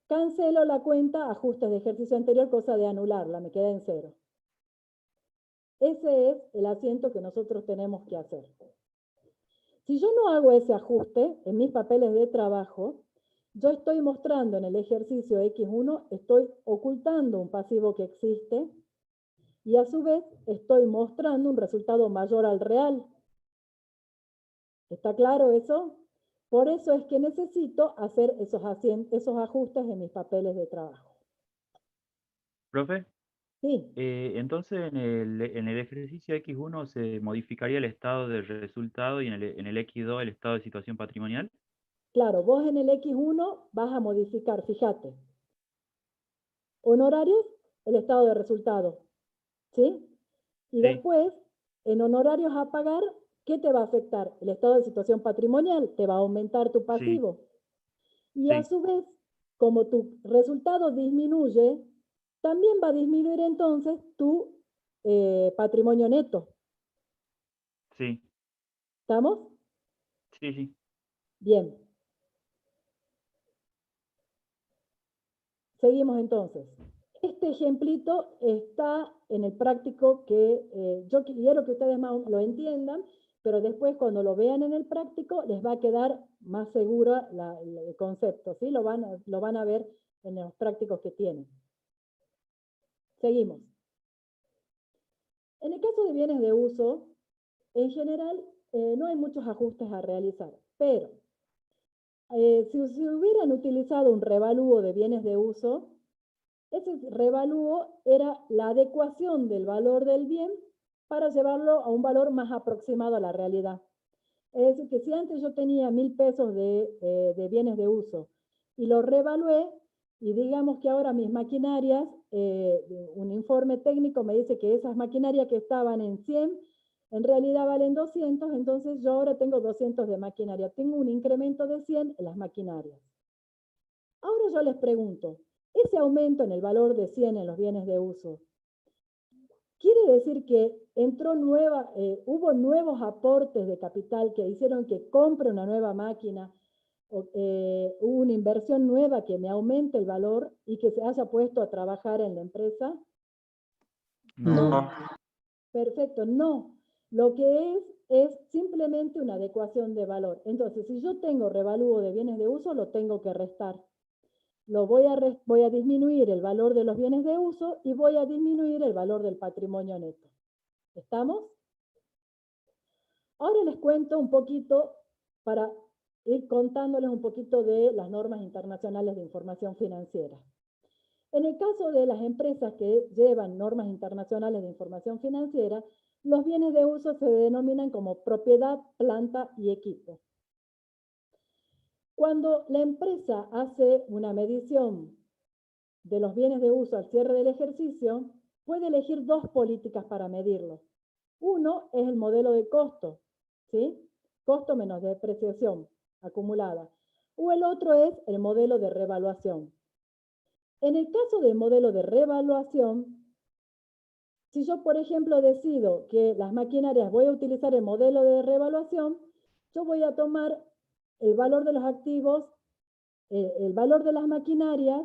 cancelo la cuenta ajustes de ejercicio anterior, cosa de anularla, me queda en 0. Ese es el asiento que nosotros tenemos que hacer. Si yo no hago ese ajuste en mis papeles de trabajo, yo estoy mostrando en el ejercicio X1, estoy ocultando un pasivo que existe y a su vez estoy mostrando un resultado mayor al real. ¿Está claro eso? Por eso es que necesito hacer esos ajustes en mis papeles de trabajo. Profe, Sí, entonces en el ejercicio X1 se modificaría el estado de resultado y en el X2 el estado de situación patrimonial. claro, vos en el X1 vas a modificar, fíjate, honorarios, el estado de resultado, ¿sí? Y Sí, después, en honorarios a pagar, ¿qué te va a afectar? El estado de situación patrimonial, te va a aumentar tu sí, pasivo. Y a sí, su vez, como tu resultado disminuye, también va a disminuir entonces tu patrimonio neto. sí, ¿Estamos? sí, sí. Bien. Seguimos entonces. Este ejemplito está en el práctico que yo quiero que ustedes más lo entiendan, pero después cuando lo vean en el práctico les va a quedar más seguro el concepto, ¿sí? Lo van a ver en los prácticos que tienen. Seguimos. En el caso de bienes de uso, en general no hay muchos ajustes a realizar, pero si se hubieran utilizado un revalúo de bienes de uso, ese revalúo era la adecuación del valor del bien para llevarlo a un valor más aproximado a la realidad. Es decir, que si antes yo tenía 1.000 pesos de bienes de uso y lo revalué, y digamos que ahora mis maquinarias, un informe técnico me dice que esas maquinarias que estaban en 100, en realidad valen 200, entonces yo ahora tengo 200 de maquinaria. Tengo un incremento de 100 en las maquinarias. Ahora yo les pregunto, ese aumento en el valor de 100 en los bienes de uso, ¿quiere decir que hubo nuevos aportes de capital que hicieron que compre una nueva máquina? ¿Hubo una inversión nueva que me aumente el valor y que se haya puesto a trabajar en la empresa? No. Perfecto, no. Lo que es simplemente una adecuación de valor. Entonces, si yo tengo revalúo de bienes de uso, lo tengo que restar. Voy a disminuir el valor de los bienes de uso y voy a disminuir el valor del patrimonio neto. ¿Estamos? Ahora les cuento un poquito para ir contándoles un poquito de las normas internacionales de información financiera. En el caso de las empresas que llevan normas internacionales de información financiera, los bienes de uso se denominan como propiedad, planta y equipo. Cuando la empresa hace una medición de los bienes de uso al cierre del ejercicio, puede elegir dos políticas para medirlo. Uno es el modelo de costo, ¿sí? Costo menos depreciación acumulada. O el otro es el modelo de revaluación. En el caso del modelo de revaluación, si yo, por ejemplo, decido que las maquinarias voy a utilizar el modelo de revaluación, yo voy a tomar el valor de los activos, el valor de las maquinarias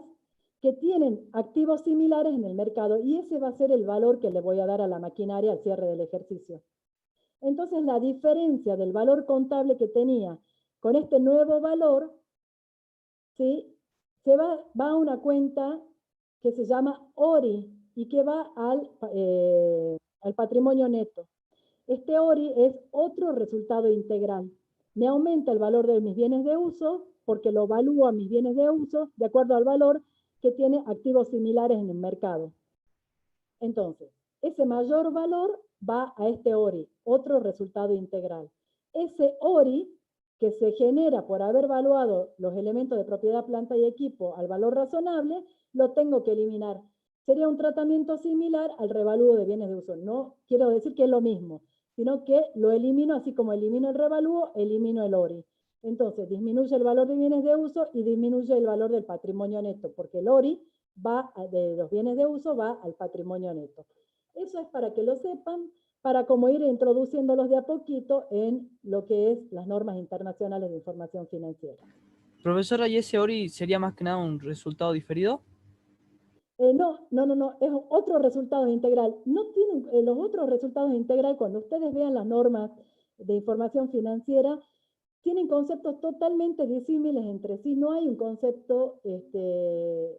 que tienen activos similares en el mercado y ese va a ser el valor que le voy a dar a la maquinaria al cierre del ejercicio. Entonces, la diferencia del valor contable que tenía con este nuevo valor, ¿sí? Se va a una cuenta que se llama ORI y que va al patrimonio neto. Este ORI es otro resultado integral. Me aumenta el valor de mis bienes de uso porque lo evalúo a mis bienes de uso de acuerdo al valor que tiene activos similares en el mercado. Entonces, ese mayor valor va a este ORI, otro resultado integral. Ese ORI que se genera por haber evaluado los elementos de propiedad, planta y equipo al valor razonable, lo tengo que eliminar. Sería un tratamiento similar al revalúo de bienes de uso. No quiero decir que es lo mismo, sino que lo elimino, así como elimino el revalúo, elimino el ORI. Entonces, disminuye el valor de bienes de uso y disminuye el valor del patrimonio neto, porque el ORI de los bienes de uso va al patrimonio neto. Eso es para que lo sepan, para como ir introduciéndolos de a poquito en lo que es las normas internacionales de información financiera. Profesora, ¿y ese ORI sería más que nada un resultado diferido? No, es otro resultado integral. No tienen, los otros resultados integral, cuando ustedes vean las normas de información financiera, tienen conceptos totalmente disímiles entre sí. No hay un concepto que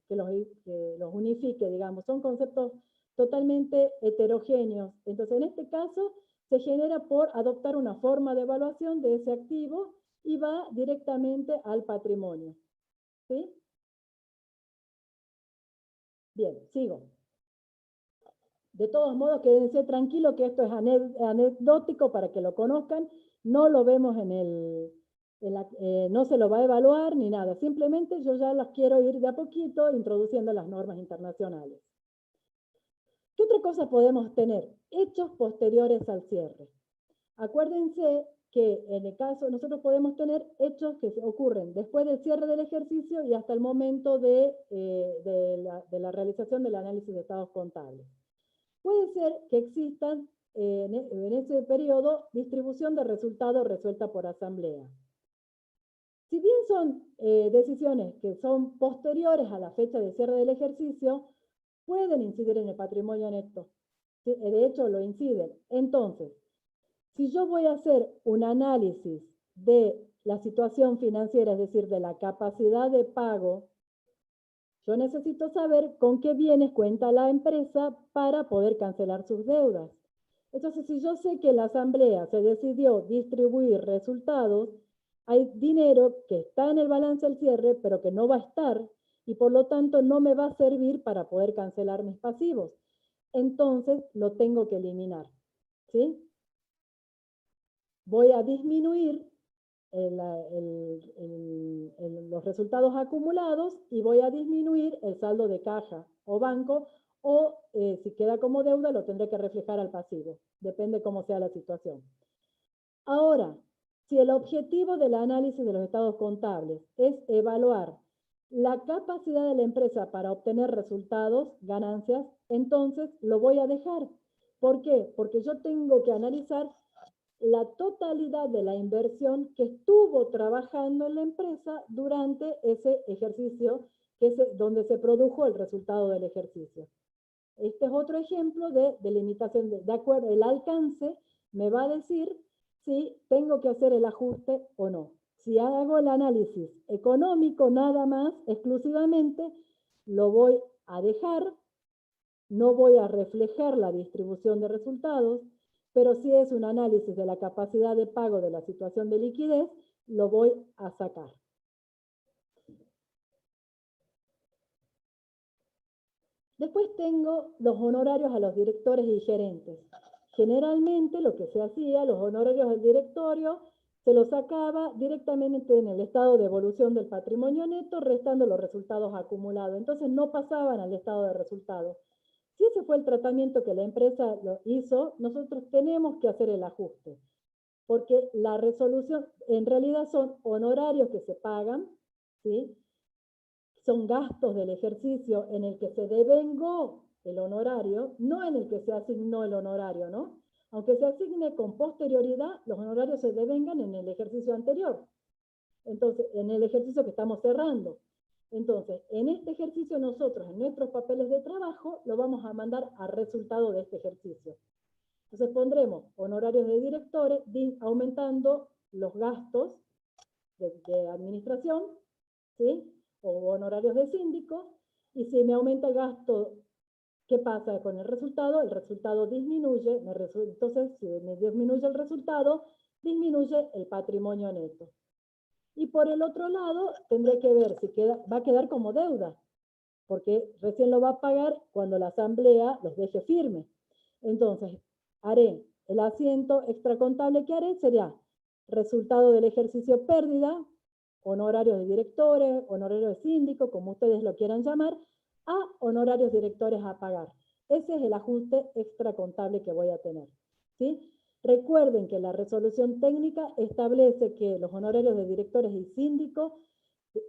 los unifique, digamos. Son conceptos totalmente heterogéneos. Entonces, en este caso, se genera por adoptar una forma de evaluación de ese activo y va directamente al patrimonio. ¿Sí? Bien, sigo. De todos modos, quédense tranquilos que esto es anecdótico para que lo conozcan. No lo vemos no se lo va a evaluar ni nada. Simplemente yo ya las quiero ir de a poquito introduciendo las normas internacionales. ¿Qué otra cosa podemos tener? Hechos posteriores al cierre. Acuérdense que en el caso, nosotros podemos tener hechos que ocurren después del cierre del ejercicio y hasta el momento de la realización del análisis de estados contables. Puede ser que existan en ese periodo distribución de resultados resuelta por asamblea. Si bien son decisiones que son posteriores a la fecha de cierre del ejercicio, pueden incidir en el patrimonio neto. ¿Sí? De hecho, lo inciden. Entonces, si yo voy a hacer un análisis de la situación financiera, es decir, de la capacidad de pago, yo necesito saber con qué bienes cuenta la empresa para poder cancelar sus deudas. Entonces, si yo sé que la asamblea se decidió distribuir resultados, hay dinero que está en el balance al cierre, pero que no va a estar, y por lo tanto no me va a servir para poder cancelar mis pasivos. Entonces, lo tengo que eliminar. ¿Sí? Voy a disminuir los resultados acumulados y voy a disminuir el saldo de caja o banco, o si queda como deuda lo tendré que reflejar al pasivo, depende cómo sea la situación. Ahora, si el objetivo del análisis de los estados contables es evaluar la capacidad de la empresa para obtener resultados, ganancias, entonces lo voy a dejar. ¿Por qué? Porque yo tengo que analizar la totalidad de la inversión que estuvo trabajando en la empresa durante ese ejercicio, donde se produjo el resultado del ejercicio. Este es otro ejemplo de delimitación de acuerdo. El alcance me va a decir si tengo que hacer el ajuste o no. Si hago el análisis económico nada más, exclusivamente, lo voy a dejar, no voy a reflejar la distribución de resultados, pero si es un análisis de la capacidad de pago de la situación de liquidez, lo voy a sacar. Después tengo los honorarios a los directores y gerentes. Generalmente lo que se hacía, los honorarios del directorio, se los sacaba directamente en el estado de evolución del patrimonio neto, restando los resultados acumulados. Entonces no pasaban al estado de resultados. Si ese fue el tratamiento que la empresa lo hizo, nosotros tenemos que hacer el ajuste, porque la resolución en realidad son honorarios que se pagan, ¿sí? Son gastos del ejercicio en el que se devengó el honorario, no en el que se asignó el honorario, ¿no? Aunque se asigne con posterioridad, los honorarios se devengan en el ejercicio anterior. Entonces, en el ejercicio que estamos cerrando. Entonces, en este ejercicio nosotros, en nuestros papeles de trabajo, lo vamos a mandar a resultado de este ejercicio. Entonces pondremos honorarios de directores aumentando los gastos de administración, ¿sí? O honorarios de síndico, y si me aumenta el gasto, ¿qué pasa con el resultado? El resultado disminuye, entonces si me disminuye el resultado, disminuye el patrimonio neto. Y por el otro lado, tendré que ver si va a quedar como deuda, porque recién lo va a pagar cuando la asamblea los deje firme. Entonces, haré el asiento extracontable que haré, sería resultado del ejercicio pérdida, honorarios de directores, honorarios de síndico, como ustedes lo quieran llamar, a honorarios directores a pagar. Ese es el ajuste extracontable que voy a tener. ¿Sí? Recuerden que la resolución técnica establece que los honorarios de directores y síndicos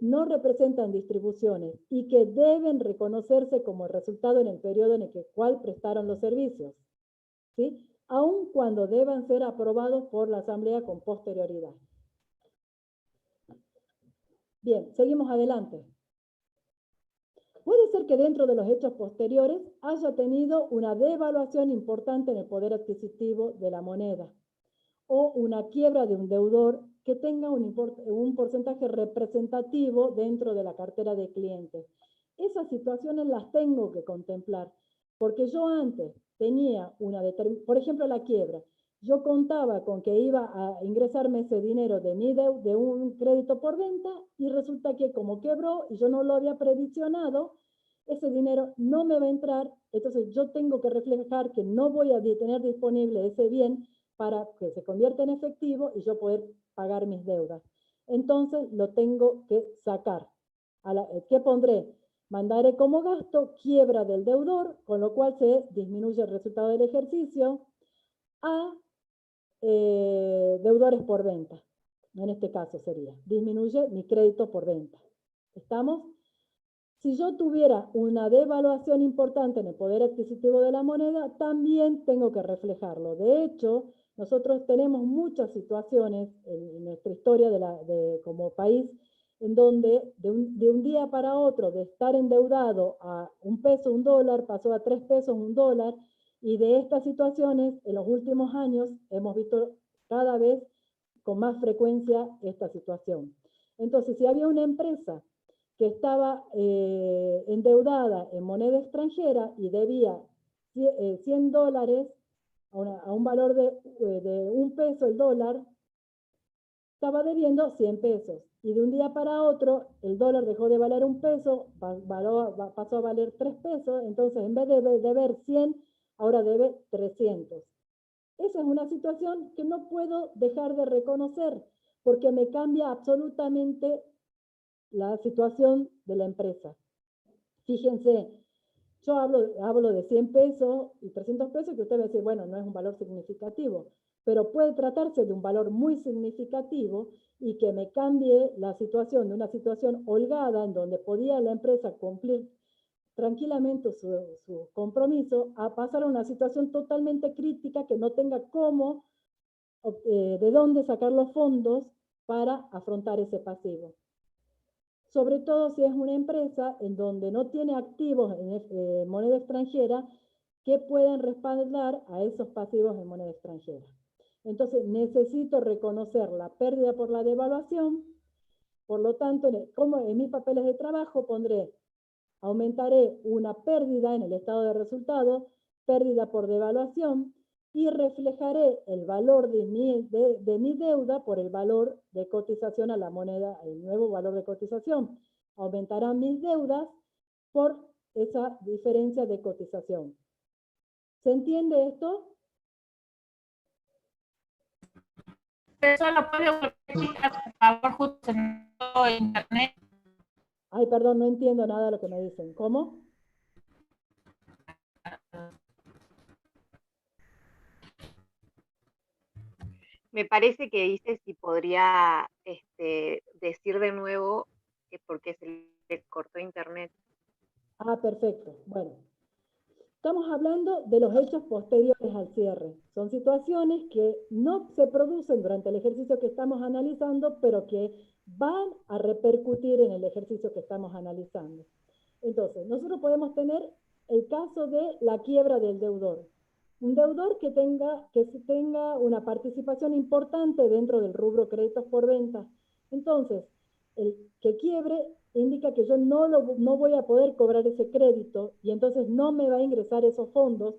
no representan distribuciones y que deben reconocerse como resultado en el periodo en el cual prestaron los servicios, ¿sí? Aun cuando deban ser aprobados por la Asamblea con posterioridad. Bien, seguimos adelante. Puede ser que dentro de los hechos posteriores haya tenido una devaluación importante en el poder adquisitivo de la moneda o una quiebra de un deudor que tenga un porcentaje representativo dentro de la cartera de clientes. Esas situaciones las tengo que contemplar, porque yo antes tenía por ejemplo, la quiebra. Yo contaba con que iba a ingresarme ese dinero de un crédito por venta y resulta que como quebró y yo no lo había previsionado, ese dinero no me va a entrar, entonces yo tengo que reflejar que no voy a tener disponible ese bien para que se convierta en efectivo y yo poder pagar mis deudas. Entonces lo tengo que sacar. ¿Qué pondré? Mandaré como gasto quiebra del deudor, con lo cual se disminuye el resultado del ejercicio a deudores por venta. En este caso sería, disminuye mi crédito por venta. ¿Estamos? Si yo tuviera una devaluación importante en el poder adquisitivo de la moneda, también tengo que reflejarlo. De hecho, nosotros tenemos muchas situaciones en nuestra historia como país en donde de un día para otro, de estar endeudado a 1 peso, 1 dólar, pasó a 3 pesos, 1 dólar, y de estas situaciones, en los últimos años, hemos visto cada vez con más frecuencia esta situación. Entonces, si había una empresa que estaba endeudada en moneda extranjera y debía 100 dólares a un valor de 1 peso el dólar, estaba debiendo 100 pesos. Y de un día para otro, el dólar dejó de valer 1 peso, pasó a valer 3 pesos, entonces en vez de deber 100, ahora debe 300. Esa es una situación que no puedo dejar de reconocer, porque me cambia absolutamente la situación de la empresa. Fíjense, yo hablo de 100 pesos y 300 pesos, que usted va a decir, bueno, no es un valor significativo, pero puede tratarse de un valor muy significativo y que me cambie la situación de una situación holgada en donde podía la empresa cumplir tranquilamente su compromiso a pasar a una situación totalmente crítica que no tenga cómo, de dónde sacar los fondos para afrontar ese pasivo. Sobre todo si es una empresa en donde no tiene activos en moneda extranjera que puedan respaldar a esos pasivos en moneda extranjera. Entonces necesito reconocer la pérdida por la devaluación, por lo tanto, como en mis papeles de trabajo aumentaré una pérdida en el estado de resultados, pérdida por devaluación, y reflejaré el valor de mi deuda por el valor de cotización a la moneda, el nuevo valor de cotización. Aumentarán mis deudas por esa diferencia de cotización. ¿Se entiende esto? Eso lo puede explicar, por favor, justo en todo internet. Ay, perdón, no entiendo nada de lo que me dicen. ¿Cómo? Me parece que dice si podría decir de nuevo porque se le cortó internet. Ah, perfecto. Bueno, estamos hablando de los hechos posteriores al cierre. Son situaciones que no se producen durante el ejercicio que estamos analizando, pero que van a repercutir en el ejercicio que estamos analizando. Entonces, nosotros podemos tener el caso de la quiebra del deudor. Un deudor que tenga una participación importante dentro del rubro créditos por venta. Entonces, el que quiebre indica que yo no voy a poder cobrar ese crédito y entonces no me va a ingresar esos fondos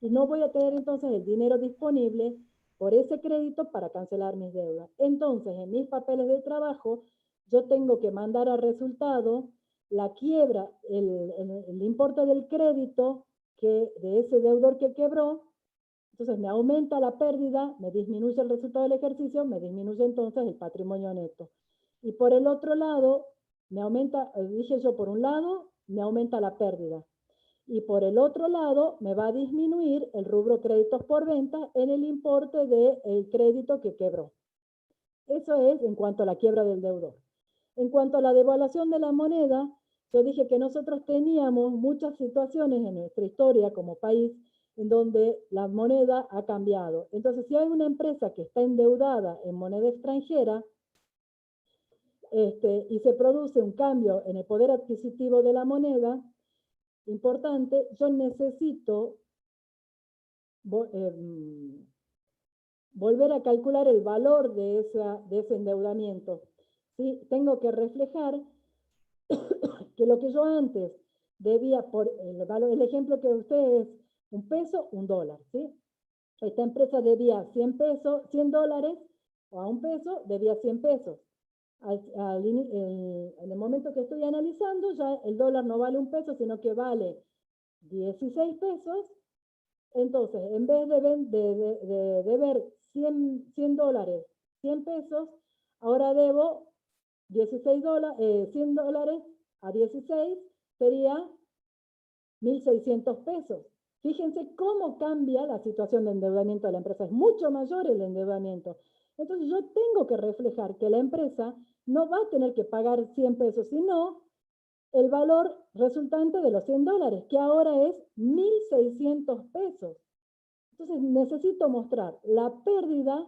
y no voy a tener entonces el dinero disponible por ese crédito para cancelar mis deudas. Entonces, en mis papeles de trabajo, yo tengo que mandar a resultado la quiebra, el importe del crédito de ese deudor que quebró. Entonces me aumenta la pérdida, me disminuye el resultado del ejercicio, me disminuye entonces el patrimonio neto. Y por el otro lado, me aumenta, dije yo, por un lado, me aumenta la pérdida. Y por el otro lado, me va a disminuir el rubro créditos por venta en el importe del crédito que quebró. Eso es en cuanto a la quiebra del deudor. En cuanto a la devaluación de la moneda, yo dije que nosotros teníamos muchas situaciones en nuestra historia como país en donde la moneda ha cambiado. Entonces, si hay una empresa que está endeudada en moneda extranjera y se produce un cambio en el poder adquisitivo de la moneda, importante, yo necesito volver a calcular el valor de ese endeudamiento. ¿Sí? Tengo que reflejar que lo que yo antes debía, por el ejemplo que usted es un peso, un dólar. ¿Sí? Esta empresa debía 100 pesos, 100 dólares, o a un peso debía 100 pesos. En el momento que estoy analizando, ya el dólar no vale un peso, sino que vale 16 pesos. Entonces, en vez de deber 100 dólares, 100 pesos, ahora debo 100 dólares a 16, sería 1.600 pesos. Fíjense cómo cambia la situación de endeudamiento de la empresa. Es mucho mayor el endeudamiento. Entonces, yo tengo que reflejar que la empresa no va a tener que pagar 100 pesos, sino el valor resultante de los 100 dólares, que ahora es 1.600 pesos. Entonces, necesito mostrar la pérdida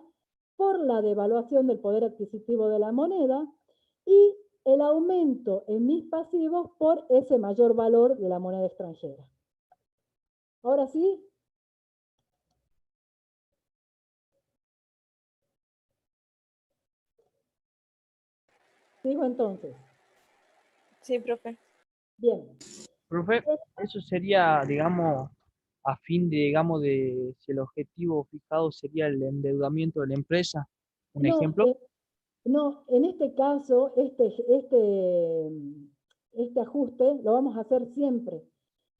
por la devaluación del poder adquisitivo de la moneda y el aumento en mis pasivos por ese mayor valor de la moneda extranjera. Ahora sí. ¿Sigo entonces? Sí, profe. Bien. Profe, eso sería, digamos, a fin de, digamos, de si el objetivo fijado sería el endeudamiento de la empresa. ¿Un ejemplo? No, en este caso, este ajuste lo vamos a hacer siempre,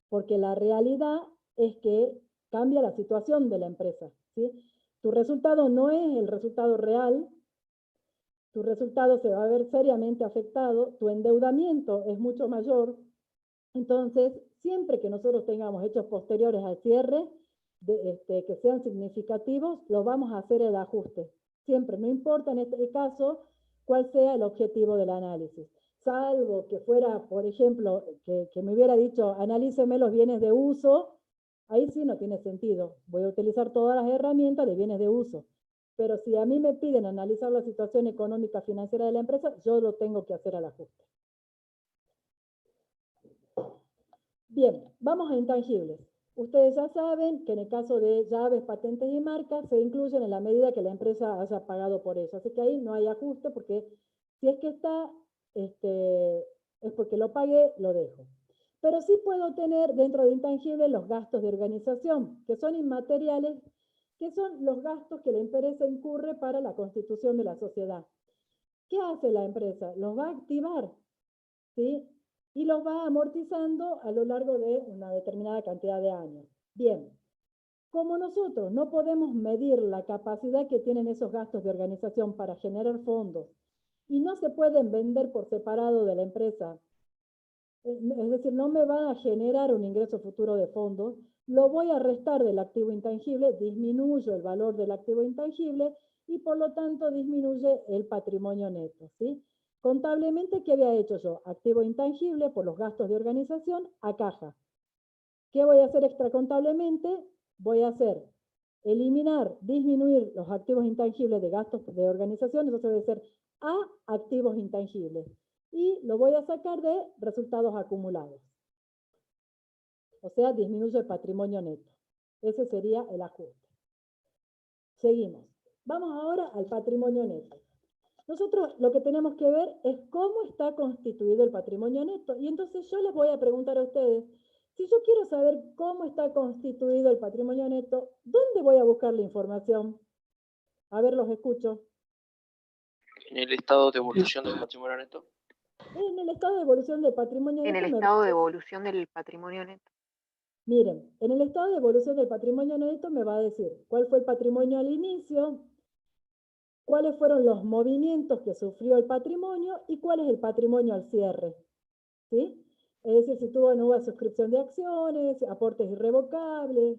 porque la realidad es que cambia la situación de la empresa, ¿sí? Tu resultado no es el resultado real, tu resultado se va a ver seriamente afectado, tu endeudamiento es mucho mayor. Entonces, siempre que nosotros tengamos hechos posteriores al cierre, que sean significativos, lo vamos a hacer el ajuste. Siempre, no importa en este caso cuál sea el objetivo del análisis. Salvo que fuera, por ejemplo, que me hubiera dicho, analíceme los bienes de uso, ahí sí no tiene sentido. Voy a utilizar todas las herramientas de bienes de uso. Pero si a mí me piden analizar la situación económica financiera de la empresa, yo lo tengo que hacer al ajuste. Bien, vamos a intangibles. Ustedes ya saben que en el caso de llaves, patentes y marcas se incluyen en la medida que la empresa haya pagado por eso. Así que ahí no hay ajuste porque si es que está, es porque lo pagué, lo dejo. Pero sí puedo tener dentro de intangibles los gastos de organización, que son inmateriales, que son los gastos que la empresa incurre para la constitución de la sociedad. ¿Qué hace la empresa? Los va a activar, ¿sí? Y los va amortizando a lo largo de una determinada cantidad de años. Bien, como nosotros no podemos medir la capacidad que tienen esos gastos de organización para generar fondos y no se pueden vender por separado de la empresa, es decir, no me van a generar un ingreso futuro de fondos, lo voy a restar del activo intangible, disminuyo el valor del activo intangible y por lo tanto disminuye el patrimonio neto, ¿sí? Contablemente, ¿qué había hecho yo? Activo intangible por los gastos de organización a caja. ¿Qué voy a hacer extracontablemente? Voy a hacer eliminar, disminuir los activos intangibles de gastos de organización, eso debe ser a activos intangibles. Y lo voy a sacar de resultados acumulados. O sea, disminuye el patrimonio neto. Ese sería el ajuste. Seguimos. Vamos ahora al patrimonio neto. Nosotros lo que tenemos que ver es cómo está constituido el patrimonio neto. Y entonces yo les voy a preguntar a ustedes, si yo quiero saber cómo está constituido el patrimonio neto, ¿dónde voy a buscar la información? A ver, los escucho. En el estado de evolución del patrimonio neto. En el estado de evolución del patrimonio neto. En el estado de evolución del patrimonio neto. Miren, en el estado de evolución del patrimonio neto me va a decir cuál fue el patrimonio al inicio, cuáles fueron los movimientos que sufrió el patrimonio y cuál es el patrimonio al cierre. ¿Sí? Es decir, si tuvo nueva suscripción de acciones, aportes irrevocables,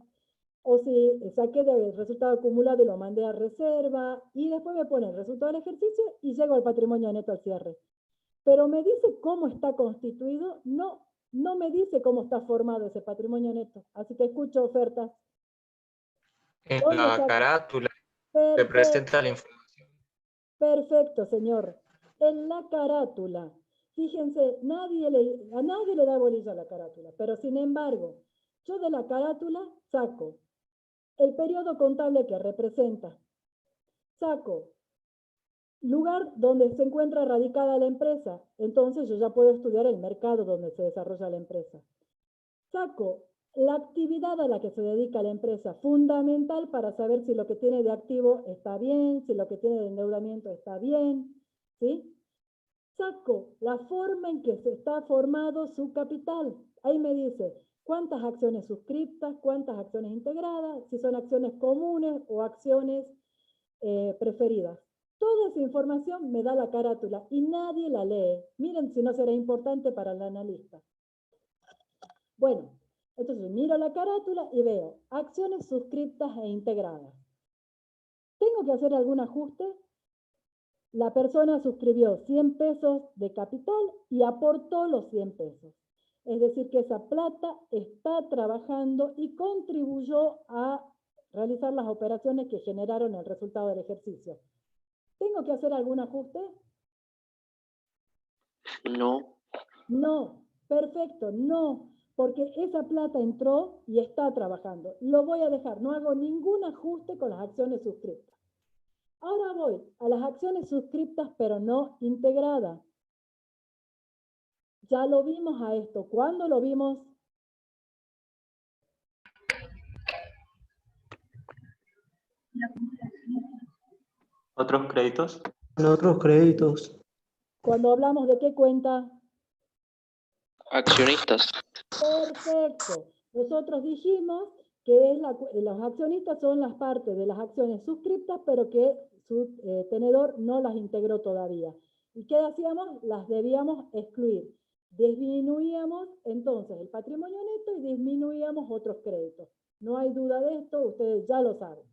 o si saqué del resultado acumulado y lo mandé a reserva, y después me pone el resultado del ejercicio y llego al patrimonio neto al cierre. Pero me dice cómo está constituido, no me dice cómo está formado ese patrimonio neto. Así que escucho ofertas. En ¿Dónde la está? carátula se Perfecto, presenta la información. perfecto, señor. En la carátula. Fíjense, a nadie le da bolilla a la carátula, pero sin embargo, yo de la carátula saco el periodo contable que representa, saco lugar donde se encuentra radicada la empresa, entonces yo ya puedo estudiar el mercado donde se desarrolla la empresa. Saco la actividad a la que se dedica la empresa, fundamental para saber si lo que tiene de activo está bien, si lo que tiene de endeudamiento está bien, ¿sí? Saco la forma en que se está formado su capital. Ahí me dice cuántas acciones suscriptas, cuántas acciones integradas, si son acciones comunes o acciones preferidas. Toda esa información me da la carátula y nadie la lee. Miren si no será importante para el analista. Bueno, entonces miro la carátula y veo acciones suscriptas e integradas. ¿Tengo que hacer algún ajuste? La persona suscribió 100 pesos de capital y aportó los 100 pesos. Es decir, que esa plata está trabajando y contribuyó a realizar las operaciones que generaron el resultado del ejercicio. ¿Tengo que hacer algún ajuste? No. No, perfecto, no, porque esa plata entró y está trabajando. Lo voy a dejar, no hago ningún ajuste con las acciones suscriptas. Ahora voy a las acciones suscriptas, pero no integradas. Ya lo vimos a esto. ¿Cuándo lo vimos? ¿Otros créditos? En otros créditos. Cuando hablamos de qué cuenta. Accionistas. Perfecto. Nosotros dijimos que los accionistas son las partes de las acciones suscriptas, pero que su tenedor no las integró todavía. ¿Y qué hacíamos? Las debíamos excluir. Disminuíamos entonces el patrimonio neto y disminuíamos otros créditos. No hay duda de esto, ustedes ya lo saben.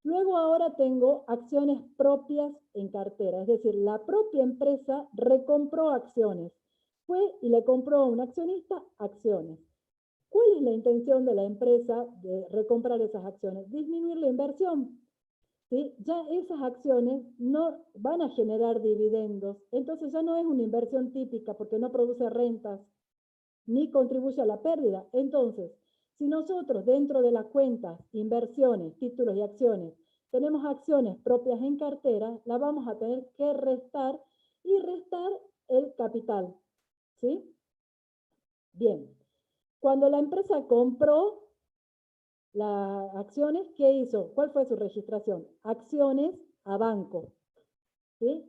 Luego ahora tengo acciones propias en cartera, es decir, la propia empresa recompró acciones. Fue y le compró a un accionista acciones. ¿Cuál es la intención de la empresa de recomprar esas acciones? Disminuir la inversión. ¿Sí? Ya esas acciones no van a generar dividendos, entonces ya no es una inversión típica porque no produce rentas ni contribuye a la pérdida. Entonces, si nosotros dentro de las cuentas, inversiones, títulos y acciones, tenemos acciones propias en cartera, la vamos a tener que restar y restar el capital. ¿Sí? Bien. Cuando la empresa compró las acciones, ¿qué hizo? ¿Cuál fue su registración? Acciones a banco. ¿Sí?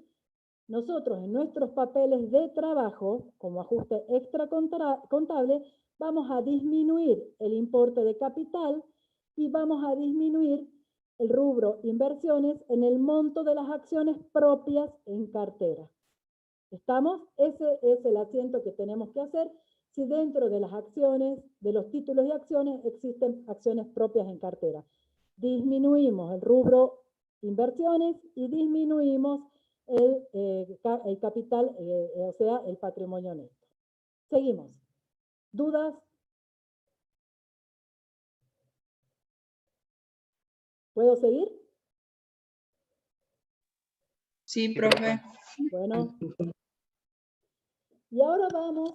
Nosotros en nuestros papeles de trabajo, como ajuste extra contable, vamos a disminuir el importe de capital y vamos a disminuir el rubro inversiones en el monto de las acciones propias en cartera. ¿Estamos? Ese es el asiento que tenemos que hacer si dentro de las acciones, de los títulos y acciones, existen acciones propias en cartera. Disminuimos el rubro inversiones y disminuimos el capital, o sea, el patrimonio neto. Seguimos. ¿Dudas? ¿Puedo seguir? Sí, profe. Bueno. Y ahora vamos,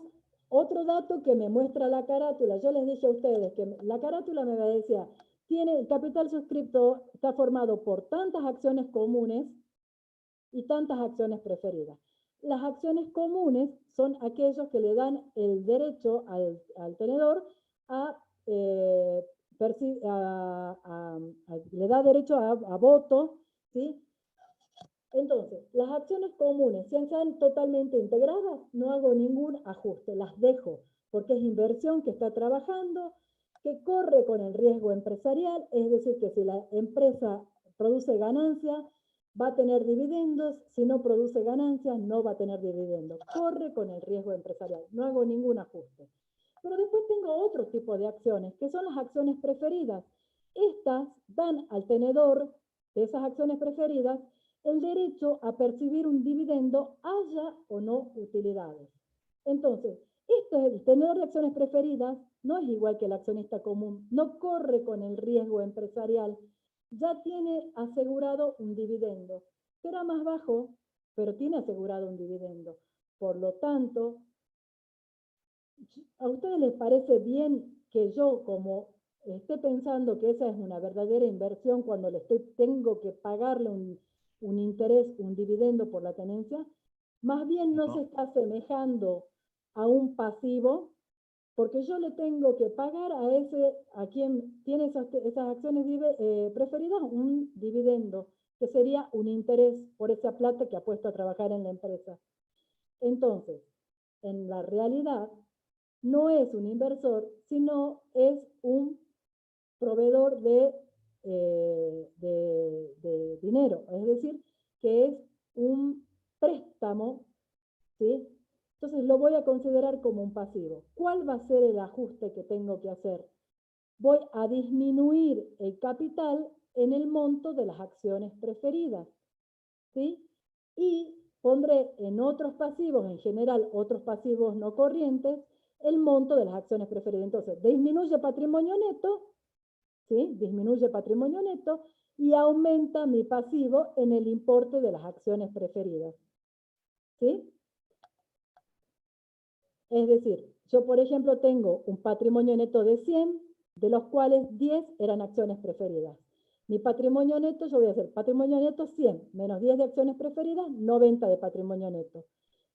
otro dato que me muestra la carátula. Yo les dije a ustedes que la carátula me decía, tiene el capital suscripto, está formado por tantas acciones comunes y tantas acciones preferidas. Las acciones comunes son aquellos que le dan el derecho al tenedor le da derecho a voto, ¿sí? Entonces, las acciones comunes, si están totalmente integradas, no hago ningún ajuste, las dejo, porque es inversión que está trabajando, que corre con el riesgo empresarial, es decir, que si la empresa produce ganancia, va a tener dividendos, si no produce ganancias, no va a tener dividendos. Corre con el riesgo empresarial, no hago ningún ajuste. Pero después tengo otro tipo de acciones, que son las acciones preferidas. Estas dan al tenedor de esas acciones preferidas el derecho a percibir un dividendo, haya o no utilidades. Entonces, el tenedor de acciones preferidas no es igual que el accionista común, no corre con el riesgo empresarial, ya tiene asegurado un dividendo. Será más bajo, pero tiene asegurado un dividendo. Por lo tanto, ¿a ustedes les parece bien que yo, como esté pensando que esa es una verdadera inversión cuando tengo que pagarle un interés, un dividendo por la tenencia? Más bien no se está asemejando a un pasivo, porque yo le tengo que pagar a quien tiene esas acciones preferidas un dividendo, que sería un interés por esa plata que ha puesto a trabajar en la empresa. Entonces, en la realidad, no es un inversor, sino es un proveedor de dinero, es decir, que es un préstamo, ¿sí? Entonces lo voy a considerar como un pasivo. ¿Cuál va a ser el ajuste que tengo que hacer? Voy a disminuir el capital en el monto de las acciones preferidas, ¿sí? Y pondré en otros pasivos, en general otros pasivos no corrientes, el monto de las acciones preferidas. Entonces, disminuye patrimonio neto, ¿sí? Disminuye patrimonio neto y aumenta mi pasivo en el importe de las acciones preferidas, ¿sí? Es decir, yo por ejemplo tengo un patrimonio neto de 100, de los cuales 10 eran acciones preferidas. Mi patrimonio neto, yo voy a hacer patrimonio neto 100, menos 10 de acciones preferidas, 90 de patrimonio neto.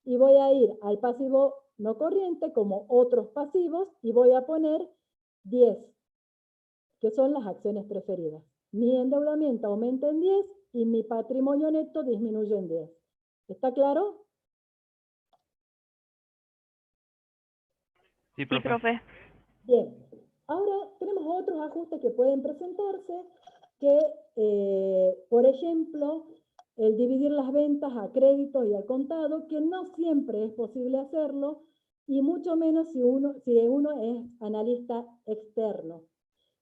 Y voy a ir al pasivo no corriente, como otros pasivos, y voy a poner 10, que son las acciones preferidas. Mi endeudamiento aumenta en 10 y mi patrimonio neto disminuye en 10. ¿Está claro? Sí, profe. Bien. Ahora tenemos otros ajustes que pueden presentarse, que, por ejemplo, el dividir las ventas a crédito y al contado, que no siempre es posible hacerlo, y mucho menos si uno es analista externo.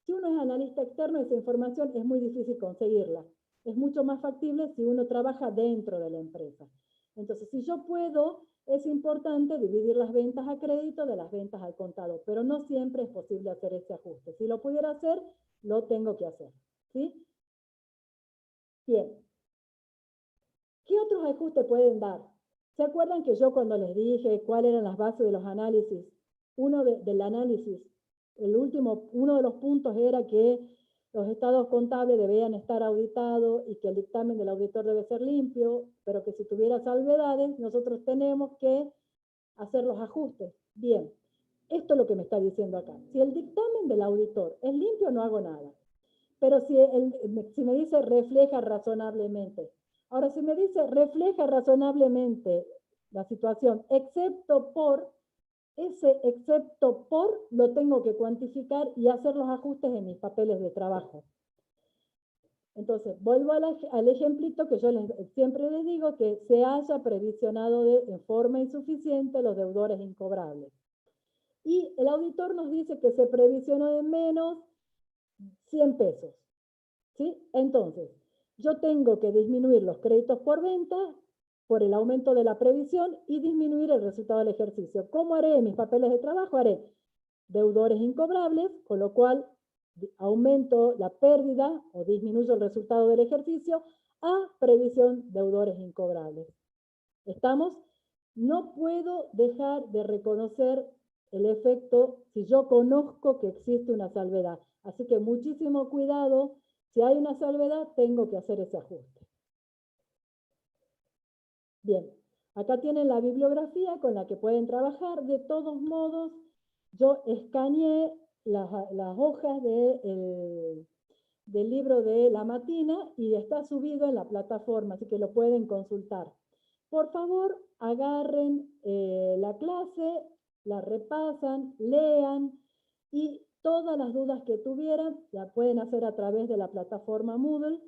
Si uno es analista externo, esa información es muy difícil conseguirla. Es mucho más factible si uno trabaja dentro de la empresa. Entonces, si yo puedo, es importante dividir las ventas a crédito de las ventas al contado, pero no siempre es posible hacer ese ajuste. Si lo pudiera hacer, lo tengo que hacer, ¿sí? Bien. ¿Qué otros ajustes pueden dar? ¿Se acuerdan que yo cuando les dije cuáles eran las bases de los análisis? Del análisis, uno de los puntos era que los estados contables debían estar auditados y que el dictamen del auditor debe ser limpio, pero que si tuviera salvedades, nosotros tenemos que hacer los ajustes. Bien, esto es lo que me está diciendo acá. Si el dictamen del auditor es limpio, no hago nada. Pero si me dice refleja razonablemente. Ahora, si me dice refleja razonablemente la situación, excepto por, ese excepto por lo tengo que cuantificar y hacer los ajustes en mis papeles de trabajo. Entonces, vuelvo al ejemplito que yo siempre les digo, que se haya previsionado en forma insuficiente los deudores incobrables. Y el auditor nos dice que se previsionó de menos 100 pesos. ¿Sí? Entonces, yo tengo que disminuir los créditos por venta por el aumento de la previsión y disminuir el resultado del ejercicio. ¿Cómo haré en mis papeles de trabajo? Haré deudores incobrables, con lo cual aumento la pérdida o disminuyo el resultado del ejercicio a previsión deudores incobrables. ¿Estamos? No puedo dejar de reconocer el efecto si yo conozco que existe una salvedad. Así que muchísimo cuidado. Si hay una salvedad, tengo que hacer ese ajuste. Bien, acá tienen la bibliografía con la que pueden trabajar. De todos modos, yo escaneé las hojas del libro de La Matina y está subido en la plataforma, así que lo pueden consultar. Por favor, agarren la clase, la repasan, lean y todas las dudas que tuvieran la pueden hacer a través de la plataforma Moodle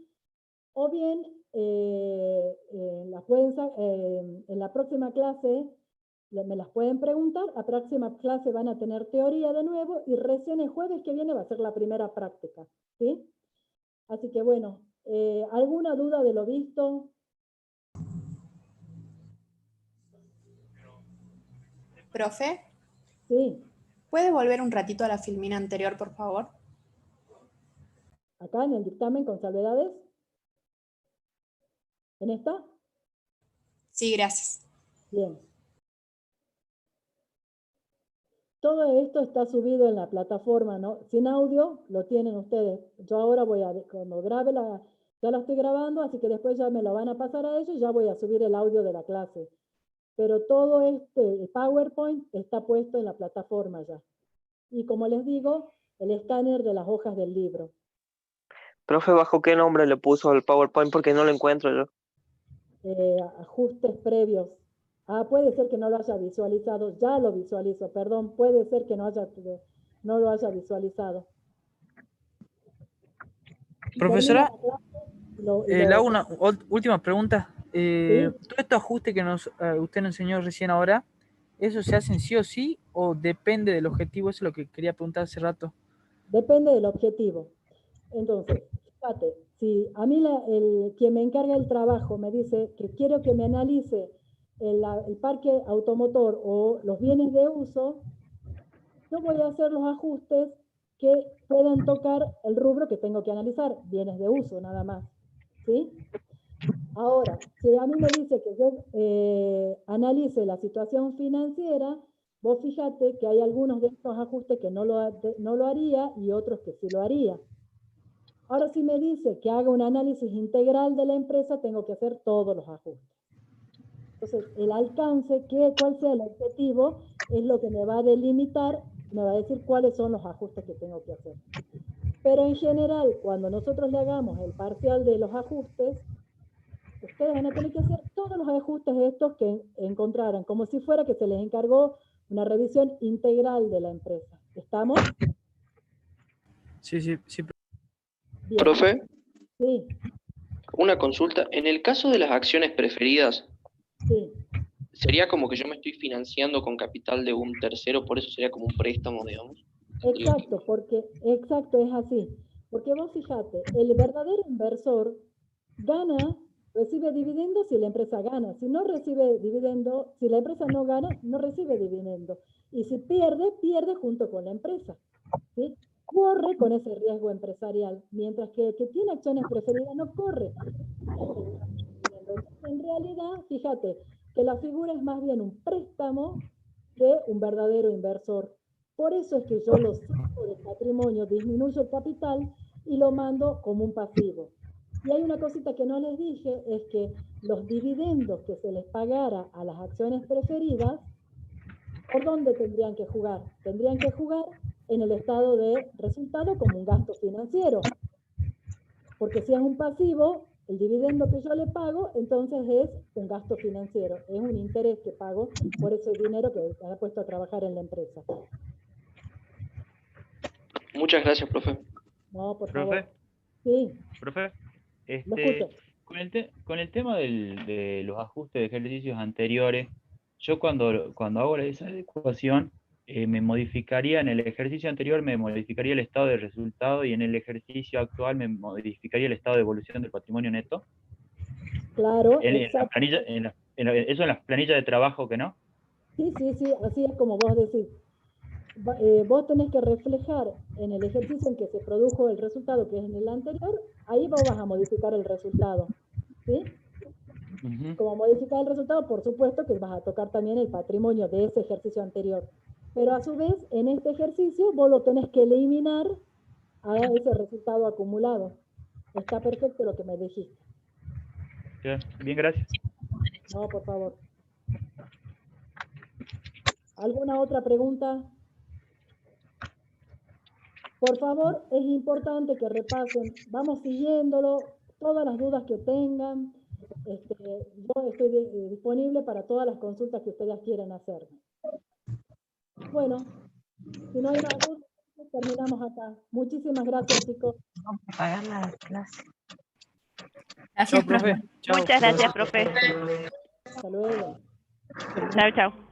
o bien en la próxima clase me las pueden preguntar, la próxima clase van a tener teoría de nuevo y recién el jueves que viene va a ser la primera práctica, ¿sí? Así que bueno, ¿alguna duda de lo visto? Profe, Sí, ¿puede volver un ratito a la filmina anterior, por favor? acá en el dictamen con salvedades. ¿En esta? Sí, gracias. Bien. Todo esto está subido en la plataforma, ¿no? Sin audio, lo tienen ustedes. Yo ahora voy a, cuando grabe ya la estoy grabando, así que después ya me lo van a pasar a ellos, ya voy a subir el audio de la clase. Pero todo el PowerPoint está puesto en la plataforma ya. Y como les digo, el escáner de las hojas del libro. Profe, ¿bajo qué nombre le puso el PowerPoint? Porque no lo encuentro yo. Ajustes previos. Ah, puede ser que no lo haya visualizado. Ya lo visualizo, perdón. Puede ser que no lo haya visualizado. Profesora, le hago una última pregunta. ¿Sí? ¿Todo estos ajustes que usted nos enseñó recién ahora, eso se hacen sí o sí o depende del objetivo? Eso es lo que quería preguntar hace rato. Depende del objetivo. Entonces, fíjate, si a mí quien me encarga el trabajo me dice que quiero que me analice el parque automotor o los bienes de uso, yo voy a hacer los ajustes que puedan tocar el rubro que tengo que analizar, bienes de uso nada más, ¿sí? Ahora, si a mí me dice que yo analice la situación financiera, vos fíjate que hay algunos de estos ajustes que no lo haría y otros que sí lo haría. Ahora, si me dice que haga un análisis integral de la empresa, tengo que hacer todos los ajustes. Entonces, el alcance, cuál sea el objetivo, es lo que me va a delimitar, me va a decir cuáles son los ajustes que tengo que hacer. Pero en general, cuando nosotros le hagamos el parcial de los ajustes, ustedes van a tener que hacer todos los ajustes estos que encontraran, como si fuera que se les encargó una revisión integral de la empresa. ¿Estamos? Sí. Bien. Profe, Sí, una consulta. En el caso de las acciones preferidas, sí. sería como que yo me estoy financiando con capital de un tercero, por eso sería como un préstamo, digamos. Exacto, es así. Porque vos fíjate, el verdadero inversor recibe dividendos si la empresa gana. Si no recibe dividendo, si la empresa no gana, no recibe dividendo. Y si pierde, pierde junto con la empresa, ¿sí? Corre con ese riesgo empresarial, mientras que el que tiene acciones preferidas no corre. En realidad, fíjate, que la figura es más bien un préstamo que un verdadero inversor. Por eso es que yo lo saco del patrimonio, disminuyo el capital y lo mando como un pasivo. Y hay una cosita que no les dije, es que los dividendos que se les pagara a las acciones preferidas, ¿por dónde tendrían que jugar? Tendrían que jugar en el estado de resultado como un gasto financiero. Porque si es un pasivo, el dividendo que yo le pago, entonces es un gasto financiero, es un interés que pago por ese dinero que ha puesto a trabajar en la empresa. Muchas gracias, profe. No, por ¿Profe? favor. Sí. Profe, Lo escucho. con el tema de los ajustes de ejercicios anteriores, yo cuando hago esa adecuación, me modificaría, en el ejercicio anterior me modificaría el estado de resultado y en el ejercicio actual me modificaría el estado de evolución del patrimonio neto. Claro, exacto. Eso en las planillas de trabajo, ¿que no? Sí, así es como vos decís. Vos tenés que reflejar en el ejercicio en que se produjo el resultado, que es en el anterior, ahí vos vas a modificar el resultado, ¿sí? Como modificar el resultado, por supuesto que vas a tocar también el patrimonio de ese ejercicio anterior. Pero a su vez, en este ejercicio, vos lo tenés que eliminar a ese resultado acumulado. Está perfecto lo que me dijiste. Bien, gracias. No, por favor. ¿Alguna otra pregunta? Por favor, es importante que repasen. Vamos siguiéndolo, todas las dudas que tengan. Yo estoy disponible para todas las consultas que ustedes quieran hacer. Bueno, si no hay más dudas, terminamos acá. Muchísimas gracias, chicos. Vamos a pagar la clase. Gracias, Chao, profe. Chao. Muchas gracias, profe. Hasta luego. Chao, chao.